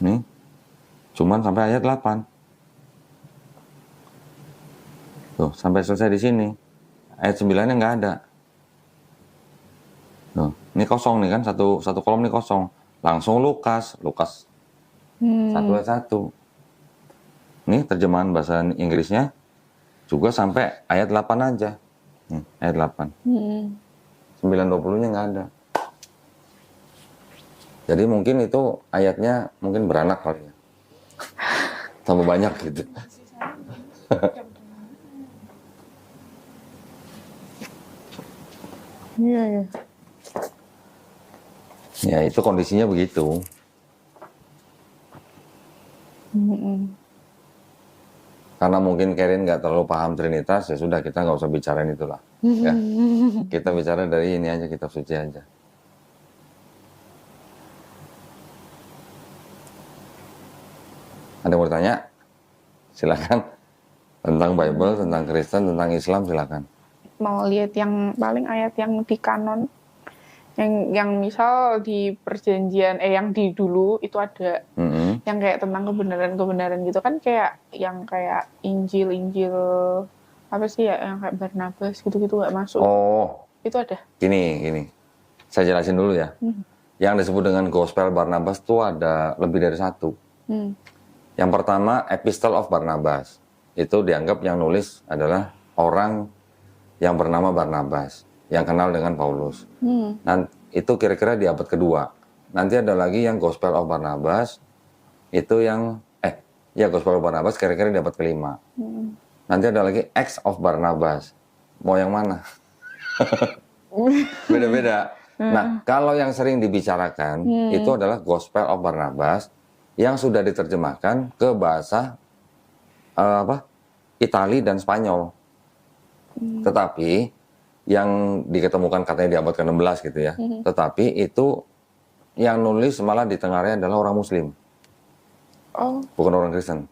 Nih. Cuman sampai ayat 8. Tuh, sampai selesai di sini. Ayat 9-nya nggak ada. Tuh, ini kosong nih kan, satu kolom ini kosong. Langsung Lukas 1 ayat 1. Ini terjemahan bahasa Inggrisnya juga sampai ayat 8 aja. Ayat 8. 9:20-nya nggak ada. Jadi mungkin itu ayatnya mungkin beranak kali ya. Tambah banyak gitu. Iya, iya. Ya itu kondisinya begitu. Karena mungkin Karen nggak terlalu paham Trinitas, ya sudah kita nggak usah bicarain itulah. Ya. Kita bicara dari ini aja, kitab suci aja. Ada yang mau bertanya? Silakan. Tentang Bible, tentang Kristen, tentang Islam, silakan. Mau lihat yang paling ayat yang di kanon, yang misal di perjanjian, yang di dulu itu ada, yang kayak tentang kebenaran gitu kan, kayak yang kayak Injil apa sih ya, yang kayak Barnabas gitu nggak masuk. Oh, itu ada. Gini, saya jelasin dulu ya. Yang disebut dengan Gospel Barnabas itu ada lebih dari satu. Yang pertama, Epistle of Barnabas. Itu dianggap yang nulis adalah orang yang bernama Barnabas, yang kenal dengan Paulus. Itu kira-kira di abad kedua. Nanti ada lagi yang Gospel of Barnabas, itu yang, Gospel of Barnabas kira-kira di abad kelima. Nanti ada lagi Acts of Barnabas. Mau yang mana? Beda-beda. Nah, kalau yang sering dibicarakan, itu adalah Gospel of Barnabas, yang sudah diterjemahkan ke bahasa Itali dan Spanyol. Tetapi yang diketemukan katanya di abad ke-16 gitu ya. Tetapi itu yang nulis malah di tengahnya adalah orang Muslim. Bukan orang Kristen.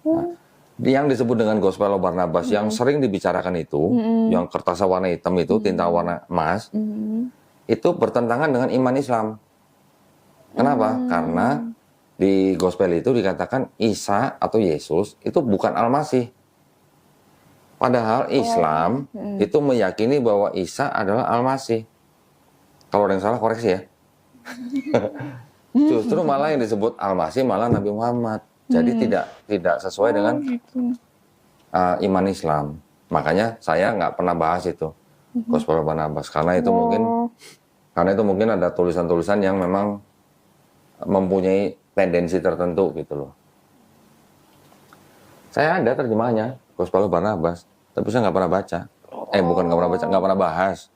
Nah, yang disebut dengan Gospel of Barnabas yang sering dibicarakan itu, yang kertasnya warna hitam itu, tinta warna emas, itu bertentangan dengan iman Islam. Kenapa? Karena di Gospel itu dikatakan Isa atau Yesus itu bukan Al-Masih. Padahal Islam itu meyakini bahwa Isa adalah Al-Masih. Kalau ada yang salah koreksi ya. Justru malah yang disebut Al-Masih malah Nabi Muhammad. Jadi tidak sesuai dengan iman Islam. Makanya saya nggak pernah bahas itu Gospel Barnabas karena itu mungkin ada tulisan-tulisan yang memang mempunyai tendensi tertentu gitu loh. Saya ada terjemahannya Gospel Barnabas, tapi saya nggak pernah baca. Bukan nggak pernah baca, nggak pernah bahas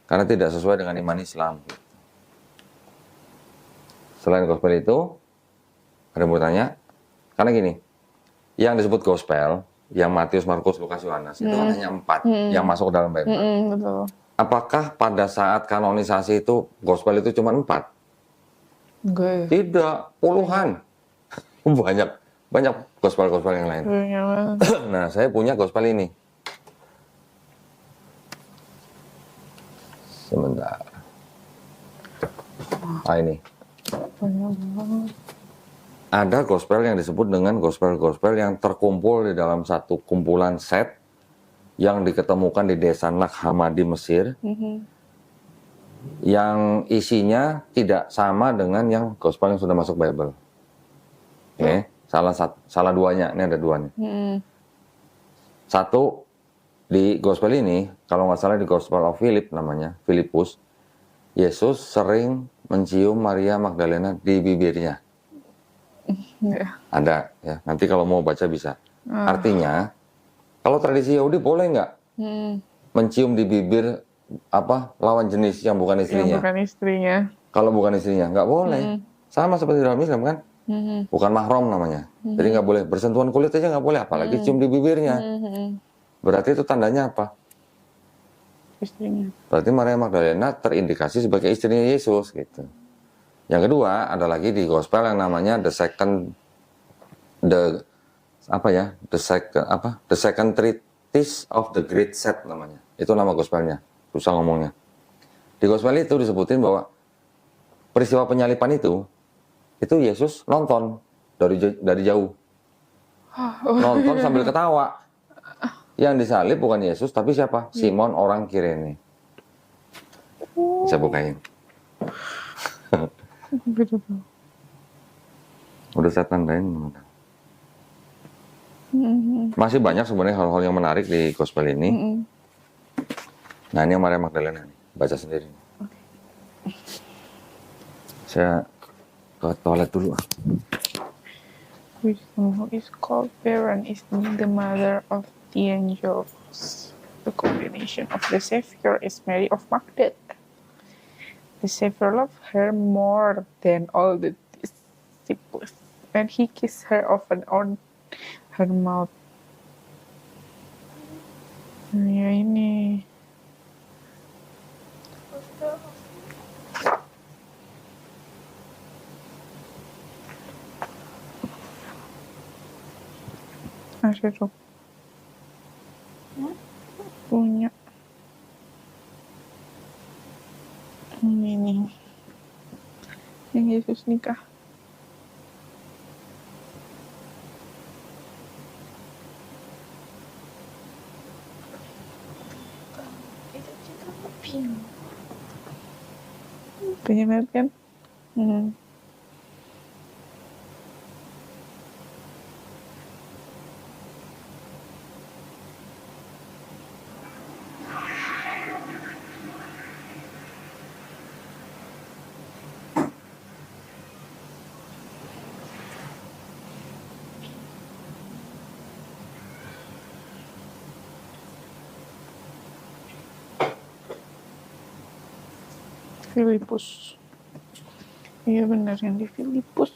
karena tidak sesuai dengan iman Islam. Selain Gospel itu, ada yang mau tanya? Karena gini, yang disebut Gospel, yang Matius, Markus, Lukas, Yohanes itu kan hanya 4 yang masuk dalam Bible. Betul. Apakah pada saat kanonisasi itu Gospel itu cuma 4? Enggak. Tidak, puluhan. Banyak gospel-gospel yang lain. Nah, saya punya gospel ini. Sebentar. Ini. Ada gospel yang disebut dengan gospel-gospel yang terkumpul di dalam satu kumpulan set yang diketemukan di desa Nag-Hammadi, Mesir. Yang isinya tidak sama dengan yang gospel yang sudah masuk Bible. Oke, salah duanya, ini ada duanya. Satu, di gospel ini, kalau nggak salah di Gospel of Philip namanya, Filipus, Yesus sering mencium Maria Magdalena di bibirnya. Ada, ya. Nanti kalau mau baca bisa. Artinya, kalau tradisi Yahudi boleh nggak mencium di bibir lawan jenis yang bukan istrinya? Kalau bukan istrinya, nggak boleh. Sama seperti dalam Islam kan? Bukan mahram namanya. Jadi nggak boleh bersentuhan kulit aja nggak boleh, apalagi cium di bibirnya. Berarti itu tandanya apa? Istrinya. Berarti Maria Magdalena terindikasi sebagai istrinya Yesus gitu. Yang kedua ada lagi di Gospel yang namanya the second treatise of the great set namanya. Itu nama Gospelnya. Susah ngomongnya. Di Gospel itu disebutin bahwa peristiwa penyalipan itu Yesus nonton dari jauh. Nonton sambil ketawa. Yang disalib bukan Yesus, tapi siapa? Simon orang Kirene. Saya bukain. Udah saya tandain. Masih banyak sebenarnya hal-hal yang menarik di gospel ini. Nah, ini yang Maria Magdalena nih. Baca sendiri. Saya ke toilet dulu. Wisdom, who is called barren, is the mother of the angels. The combination of the Savior is Mary of Magdala. The Savior loved her more than all the disciples, and he kissed her often on her mouth. Ya ini. Ada tuh. Punya. Ini nih. Yang Yesus nikah. Pengen lihat kan? Filipus. Iya benar yang di Filipus.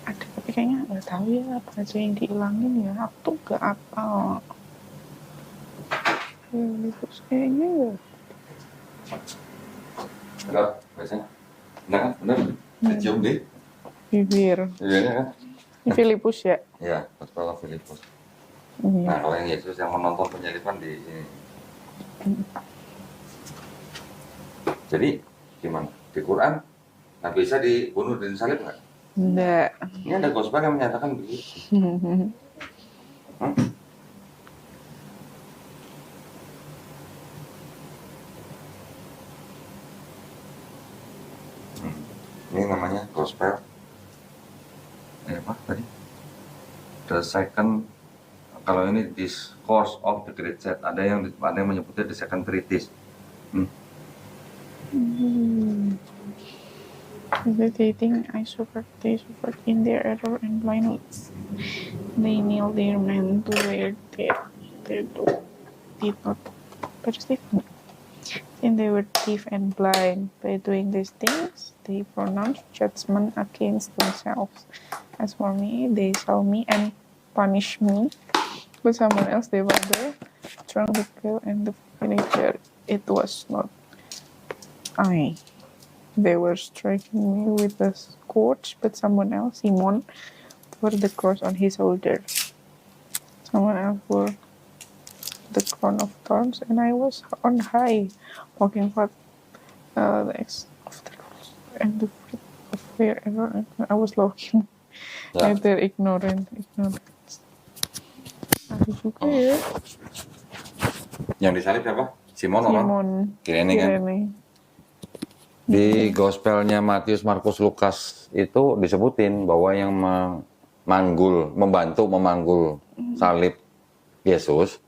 Ada tapi kayaknya nggak tahu ya apa aja yang dihilangin ya. Aku tuh nggak apa. Filipus kayaknya ya. Enggak, biasanya. Benar kan? Benar. Dicium deh. Bibir. Iya kan? Ini Filipus ya. Iya, Gospel of Filipus. Iya. Nah, kalau yang Yesus yang menonton penyaliban di sini. Jadi gimana? Di Quran nggak bisa dibunuh dan disalib nggak? Enggak. Ini ada gospel yang menyatakan begitu. Ini namanya gospel. Apa tadi? The second, kalau ini discourse of the great set, ada yang menyebutnya the second treatise. They think they suffered in their error and blindness. They nailed their men to their door did not perceive me. And they were deaf and blind. By doing these things, they pronounced judgment against themselves. As for me, they saw me and punished me. But someone else, they were the strong, the pale, and the villager. It was not I. They were striking me with the scourge, but someone else, Simon, bore the cross on his shoulder. Someone else bore the crown of thorns, and I was on high, walking forth the X of the cross and the fruit of their error. I was looking at their ignorance. Ada juga ya. Yang disalib siapa? Simon orang Kirene kan? Di gospelnya Matius, Markus, Lukas itu disebutin bahwa yang membantu memanggul salib Yesus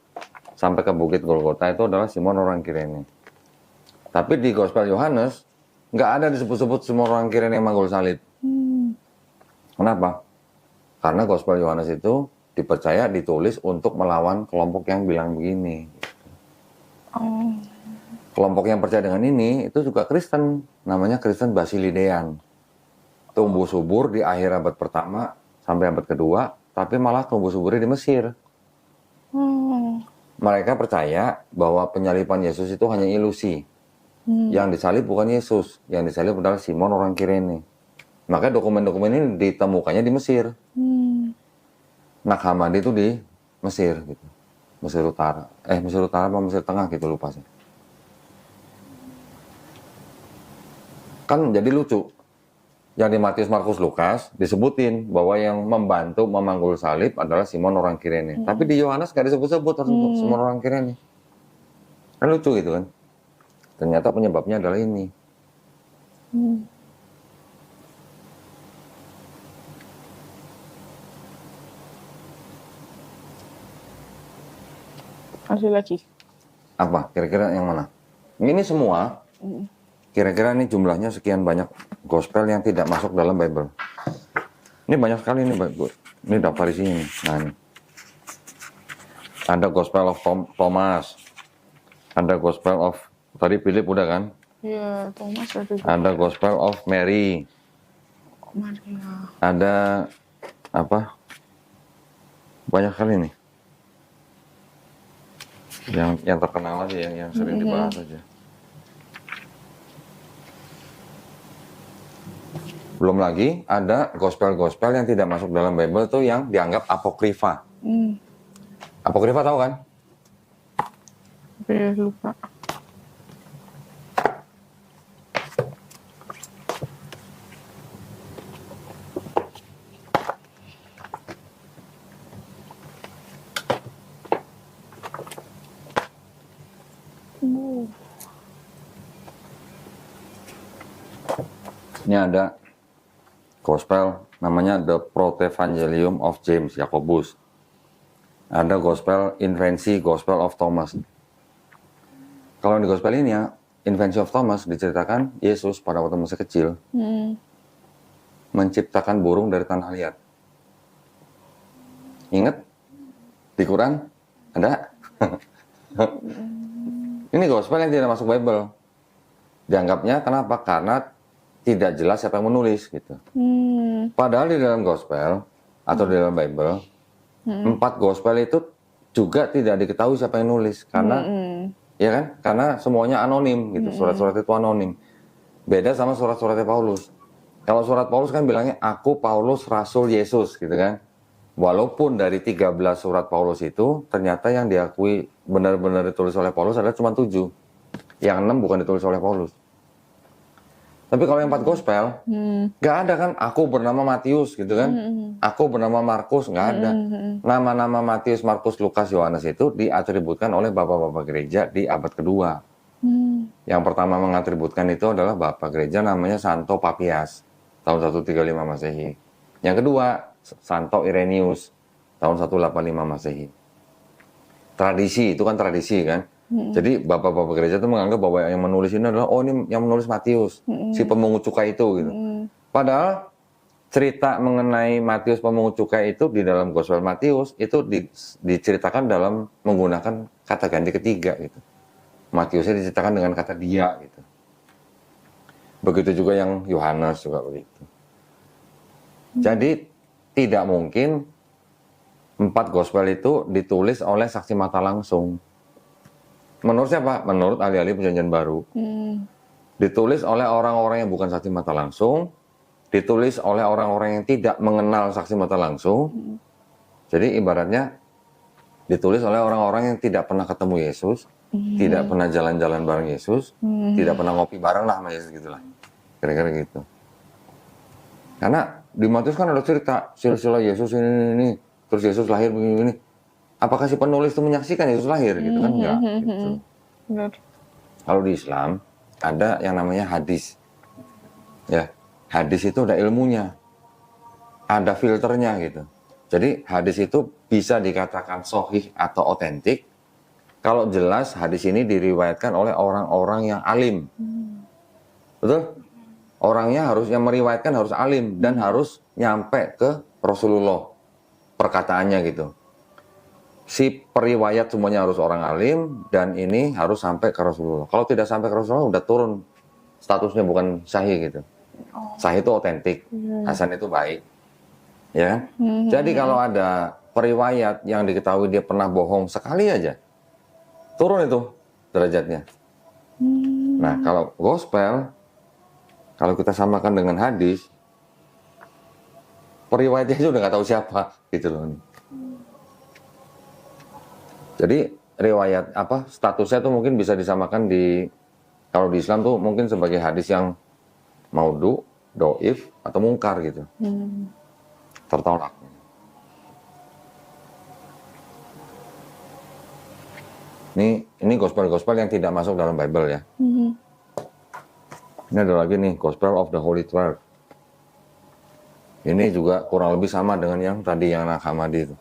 sampai ke Bukit Golgota itu adalah Simon orang Kirene. Tapi di gospel Yohanes nggak ada disebut-sebut Simon orang Kirene yang manggul salib. Kenapa? Karena gospel Yohanes itu dipercaya ditulis untuk melawan kelompok yang bilang begini. Kelompok yang percaya dengan ini itu juga Kristen, namanya Kristen Basilidean. Tumbuh subur di akhir abad pertama sampai abad kedua, tapi malah tumbuh suburnya di Mesir. Mereka percaya bahwa penyaliban Yesus itu hanya ilusi. Yang disalib bukan Yesus, yang disalib adalah Simon orang Kirene. Maka dokumen-dokumen ini ditemukannya di Mesir. Nag Hammadi itu di Mesir gitu. Mesir Utara atau Mesir Tengah gitu, lupa sih. Kan jadi lucu, yang di Matius, Markus, Lukas disebutin bahwa yang membantu memanggul salib adalah Simon orang Kirene. Tapi di Yohanes nggak disebut-sebut Simon orang Kirene. Kan lucu gitu kan. Ternyata penyebabnya adalah ini. Masih lagi. Apa? Kira-kira yang mana? Ini semua. Kira-kira ini jumlahnya sekian banyak gospel yang tidak masuk dalam Bible. Ini banyak sekali ini, ini daftar isinya. Nah, ini. Ada Gospel of Thomas. Ada Gospel of tadi Philip udah kan? Iya, Thomas ada juga. Ada Gospel of Mary. Maria. Ada apa? Banyak kali nih. Yang terkenal aja, yang sering dibahas aja. Belum lagi ada gospel-gospel yang tidak masuk dalam Bible tuh yang dianggap apokrifa. Apokrifa tahu kan? Oke, lupa. Ini ada gospel namanya The Protevangelium of James Jacobus. Ada gospel Invensi Gospel of Thomas. Kalau di gospel ini ya, Invensi of Thomas diceritakan Yesus pada waktu masih kecil menciptakan burung dari tanah liat. Ingat? Di Quran ada? Ini gospel yang tidak masuk Bible. Dianggapnya kenapa? Karena tidak jelas siapa yang menulis gitu. Padahal di dalam gospel atau di dalam Bible 4 gospel itu juga tidak diketahui siapa yang nulis karena ya kan? Karena semuanya anonim gitu. Surat-surat itu anonim. Beda sama surat-suratnya Paulus. Kalau surat Paulus kan bilangnya aku Paulus Rasul Yesus gitu kan. Walaupun dari 13 surat Paulus itu ternyata yang diakui benar-benar ditulis oleh Paulus adalah cuma 7. Yang 6 bukan ditulis oleh Paulus. Tapi kalau yang 4 gospel, nggak ada kan, aku bernama Matius gitu kan, aku bernama Markus, nggak ada. Nama-nama Matius, Markus, Lukas, Yohanes itu diatributkan oleh bapak-bapak gereja di abad kedua. Yang pertama mengatributkan itu adalah bapak gereja namanya Santo Papias, tahun 135 Masehi. Yang kedua, Santo Irenaeus, tahun 185 Masehi. Tradisi, itu kan tradisi kan. Jadi bapak-bapak gereja itu menganggap bahwa yang menulis ini adalah oh ini yang menulis Matius, si pemungut cukai itu gitu. Padahal cerita mengenai Matius pemungut cukai itu di dalam Gospel Matius itu diceritakan dalam menggunakan kata ganti ketiga gitu. Matiusnya diceritakan dengan kata dia gitu. Begitu juga yang Yohanes juga begitu. Jadi tidak mungkin 4 Gospel itu ditulis oleh saksi mata langsung. Menurut siapa? Menurut ahli-ahli perjanjian baru. Ditulis oleh orang-orang yang bukan saksi mata langsung, ditulis oleh orang-orang yang tidak mengenal saksi mata langsung. Jadi ibaratnya ditulis oleh orang-orang yang tidak pernah ketemu Yesus, tidak pernah jalan-jalan bareng Yesus, tidak pernah ngopi bareng lah sama Yesus gitulah. Kira-kira gitu. Karena di Matius kan ada cerita silsilah Yesus ini, terus Yesus lahir begini. Apakah si penulis itu menyaksikan Yesus lahir gitu kan? Enggak gitu. Kalau di Islam ada yang namanya hadis. Ya, hadis itu ada ilmunya. Ada filternya gitu. Jadi hadis itu bisa dikatakan sahih atau otentik kalau jelas hadis ini diriwayatkan oleh orang-orang yang alim. Betul? Orangnya harus yang meriwayatkan harus alim dan harus nyampe ke Rasulullah perkataannya gitu. Si periwayat semuanya harus orang alim dan ini harus sampai ke Rasulullah. Kalau tidak sampai ke Rasulullah udah turun statusnya bukan sahih gitu. Sahih itu otentik, hasan itu baik. Ya kan? Jadi kalau ada periwayat yang diketahui dia pernah bohong sekali aja, turun itu derajatnya. Nah, kalau gospel kalau kita samakan dengan hadis, periwayatnya aja udah nggak tahu siapa gitu loh. Jadi riwayat apa statusnya tuh mungkin bisa disamakan di kalau di Islam tuh mungkin sebagai hadis yang maudhu doif atau mungkar gitu, tertolak. Ini gospel-gospel yang tidak masuk dalam Bible ya. Ini ada lagi nih, Gospel of the Holy Twelve. Ini juga kurang lebih sama dengan yang tadi yang Nag Hammadi itu.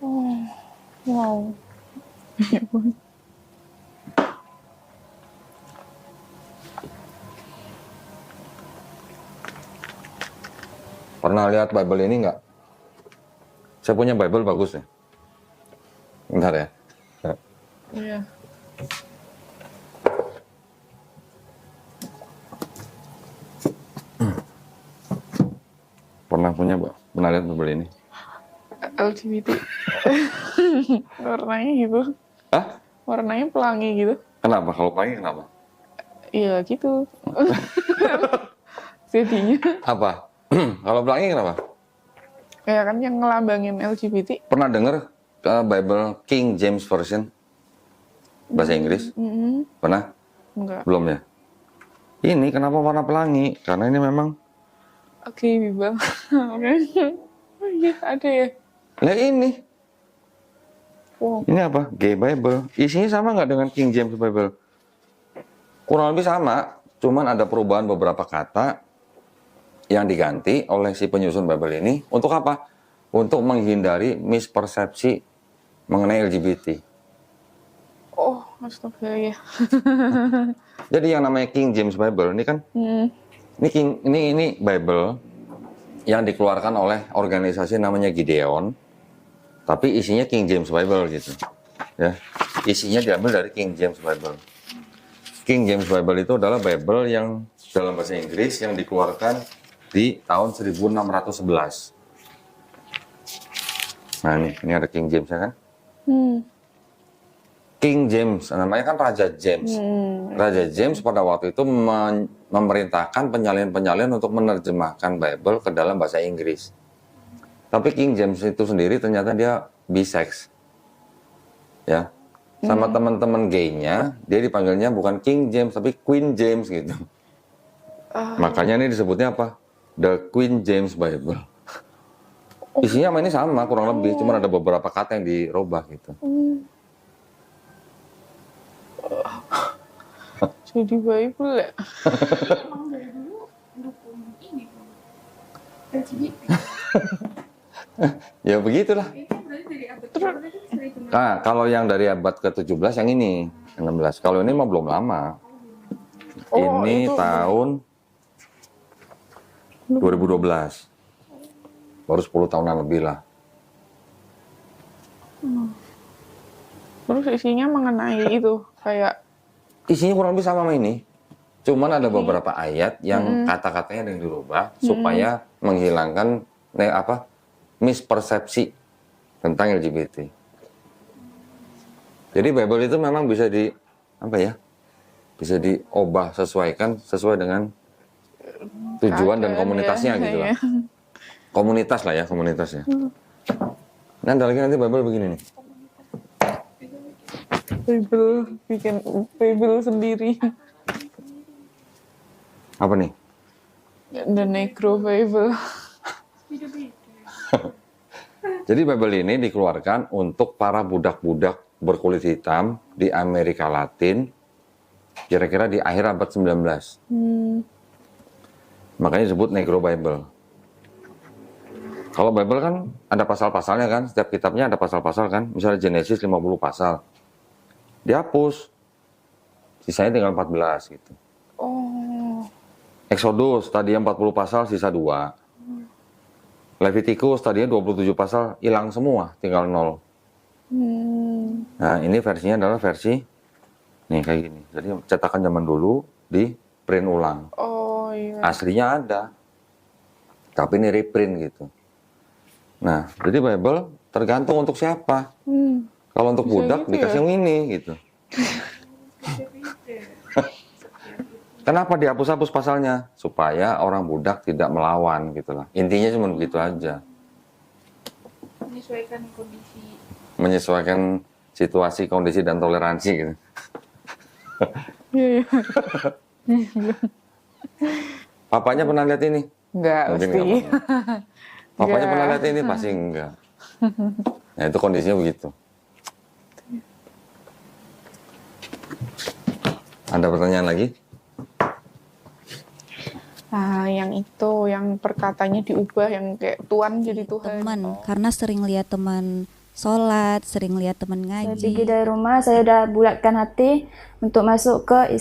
Oh, wow. Pernah lihat Bible ini nggak? Saya punya Bible bagus ya. Bentar ya. Iya. Pernah lihat Bible ini? LGBT. Warnanya gitu. Hah? Warnanya pelangi gitu. Kenapa? Kalau pagi kenapa? Iya gitu. Jadinya. Apa? Kalau pelangi kenapa? Ya kan yang ngelambangin LGBT. Pernah dengar Bible King James Version? Bahasa Inggris? Pernah? Enggak. Belum ya? Ini kenapa warna pelangi? Karena ini memang... Oke, Bible. Oke. Oh iya, ada ya. Nah ini. Wow. Ini apa? Gay Bible. Isinya sama nggak dengan King James Bible? Kurang lebih sama. Cuman ada perubahan beberapa kata yang diganti oleh si penyusun Bible ini. Untuk apa? Untuk menghindari mispersepsi mengenai LGBT. Oh, astaga ya. Jadi yang namanya King James Bible ini kan, ini Bible yang dikeluarkan oleh organisasi namanya Gideon, tapi isinya King James Bible gitu, ya. Isinya diambil dari King James Bible. King James Bible itu adalah Bible yang dalam bahasa Inggris yang dikeluarkan di tahun 1611. Nah ini ada King James ya kan? King James, namanya kan Raja James. Raja James pada waktu itu memerintahkan penyalin-penyalin untuk menerjemahkan Bible ke dalam bahasa Inggris. Tapi King James itu sendiri ternyata dia bisex. Ya. Sama teman-teman gaynya, dia dipanggilnya bukan King James tapi Queen James gitu. Makanya ini disebutnya apa? The Queen James Bible. Isinya ini sama kurang lebih, cuma ada beberapa kata yang dirubah gitu. Jadi Bible ya. Emang dari dulu dukung ini Bu. LGBT. Ya begitulah. Itu berarti dari abad berapa tadi? 1600. Nah, kalau yang dari abad ke-17 yang ini, yang 16. Kalau ini mah belum lama. Oh, Ini itu tahun 2012. Baru 10 tahunan lebih lah. Terus isinya mengenai itu kayak Isinya kurang lebih sama ini. Cuman ada beberapa ayat yang kata-katanya yang dirubah supaya menghilangkan mispersepsi tentang LGBT. Jadi Bible itu memang bisa bisa diubah sesuai dengan tujuan dan komunitasnya gitu lah. Komunitas lah ya, komunitasnya. Nah, ada lagi nanti Bible begini nih. Bible bikin Bible sendiri. Apa nih? The Negro Bible. Jadi Bible ini dikeluarkan untuk para budak-budak berkulit hitam di Amerika Latin, kira-kira di akhir abad 19. Makanya disebut Negro Bible. Kalau Bible kan ada pasal-pasalnya kan, setiap kitabnya ada pasal-pasal kan. Misalnya Genesis 50 pasal. Dihapus. Sisanya tinggal 14 gitu. Oh. Exodus tadinya 40 pasal, sisa 2. Leviticus tadinya 27 pasal, hilang semua, tinggal 0. Nah, ini versinya adalah versi nih kayak gini. Jadi cetakan zaman dulu di print ulang. Oh iya. Aslinya ada. Tapi ini reprint gitu. Nah, jadi Bible tergantung untuk siapa. Kalau untuk Bisa budak gitu dikasih ya? yang ini gitu. Kenapa dihapus-hapus pasalnya? Supaya orang budak tidak melawan gitu lah. Intinya cuma begitu aja. Menyesuaikan kondisi. Menyesuaikan situasi, kondisi, dan toleransi gitu. Iya, iya. Papanya pernah lihat ini? Enggak, Mungkin pasti. nggak pernah. Papanya Nggak. pernah lihat ini? Pasti enggak. Nah itu kondisinya begitu. Ada pertanyaan lagi? Nah, yang itu, yang perkataannya diubah, yang kayak Tuhan jadi Tuhan. Teman, karena sering lihat teman sholat, sering lihat teman Saya ngaji. pergi dari rumah, saya udah bulatkan hati untuk masuk ke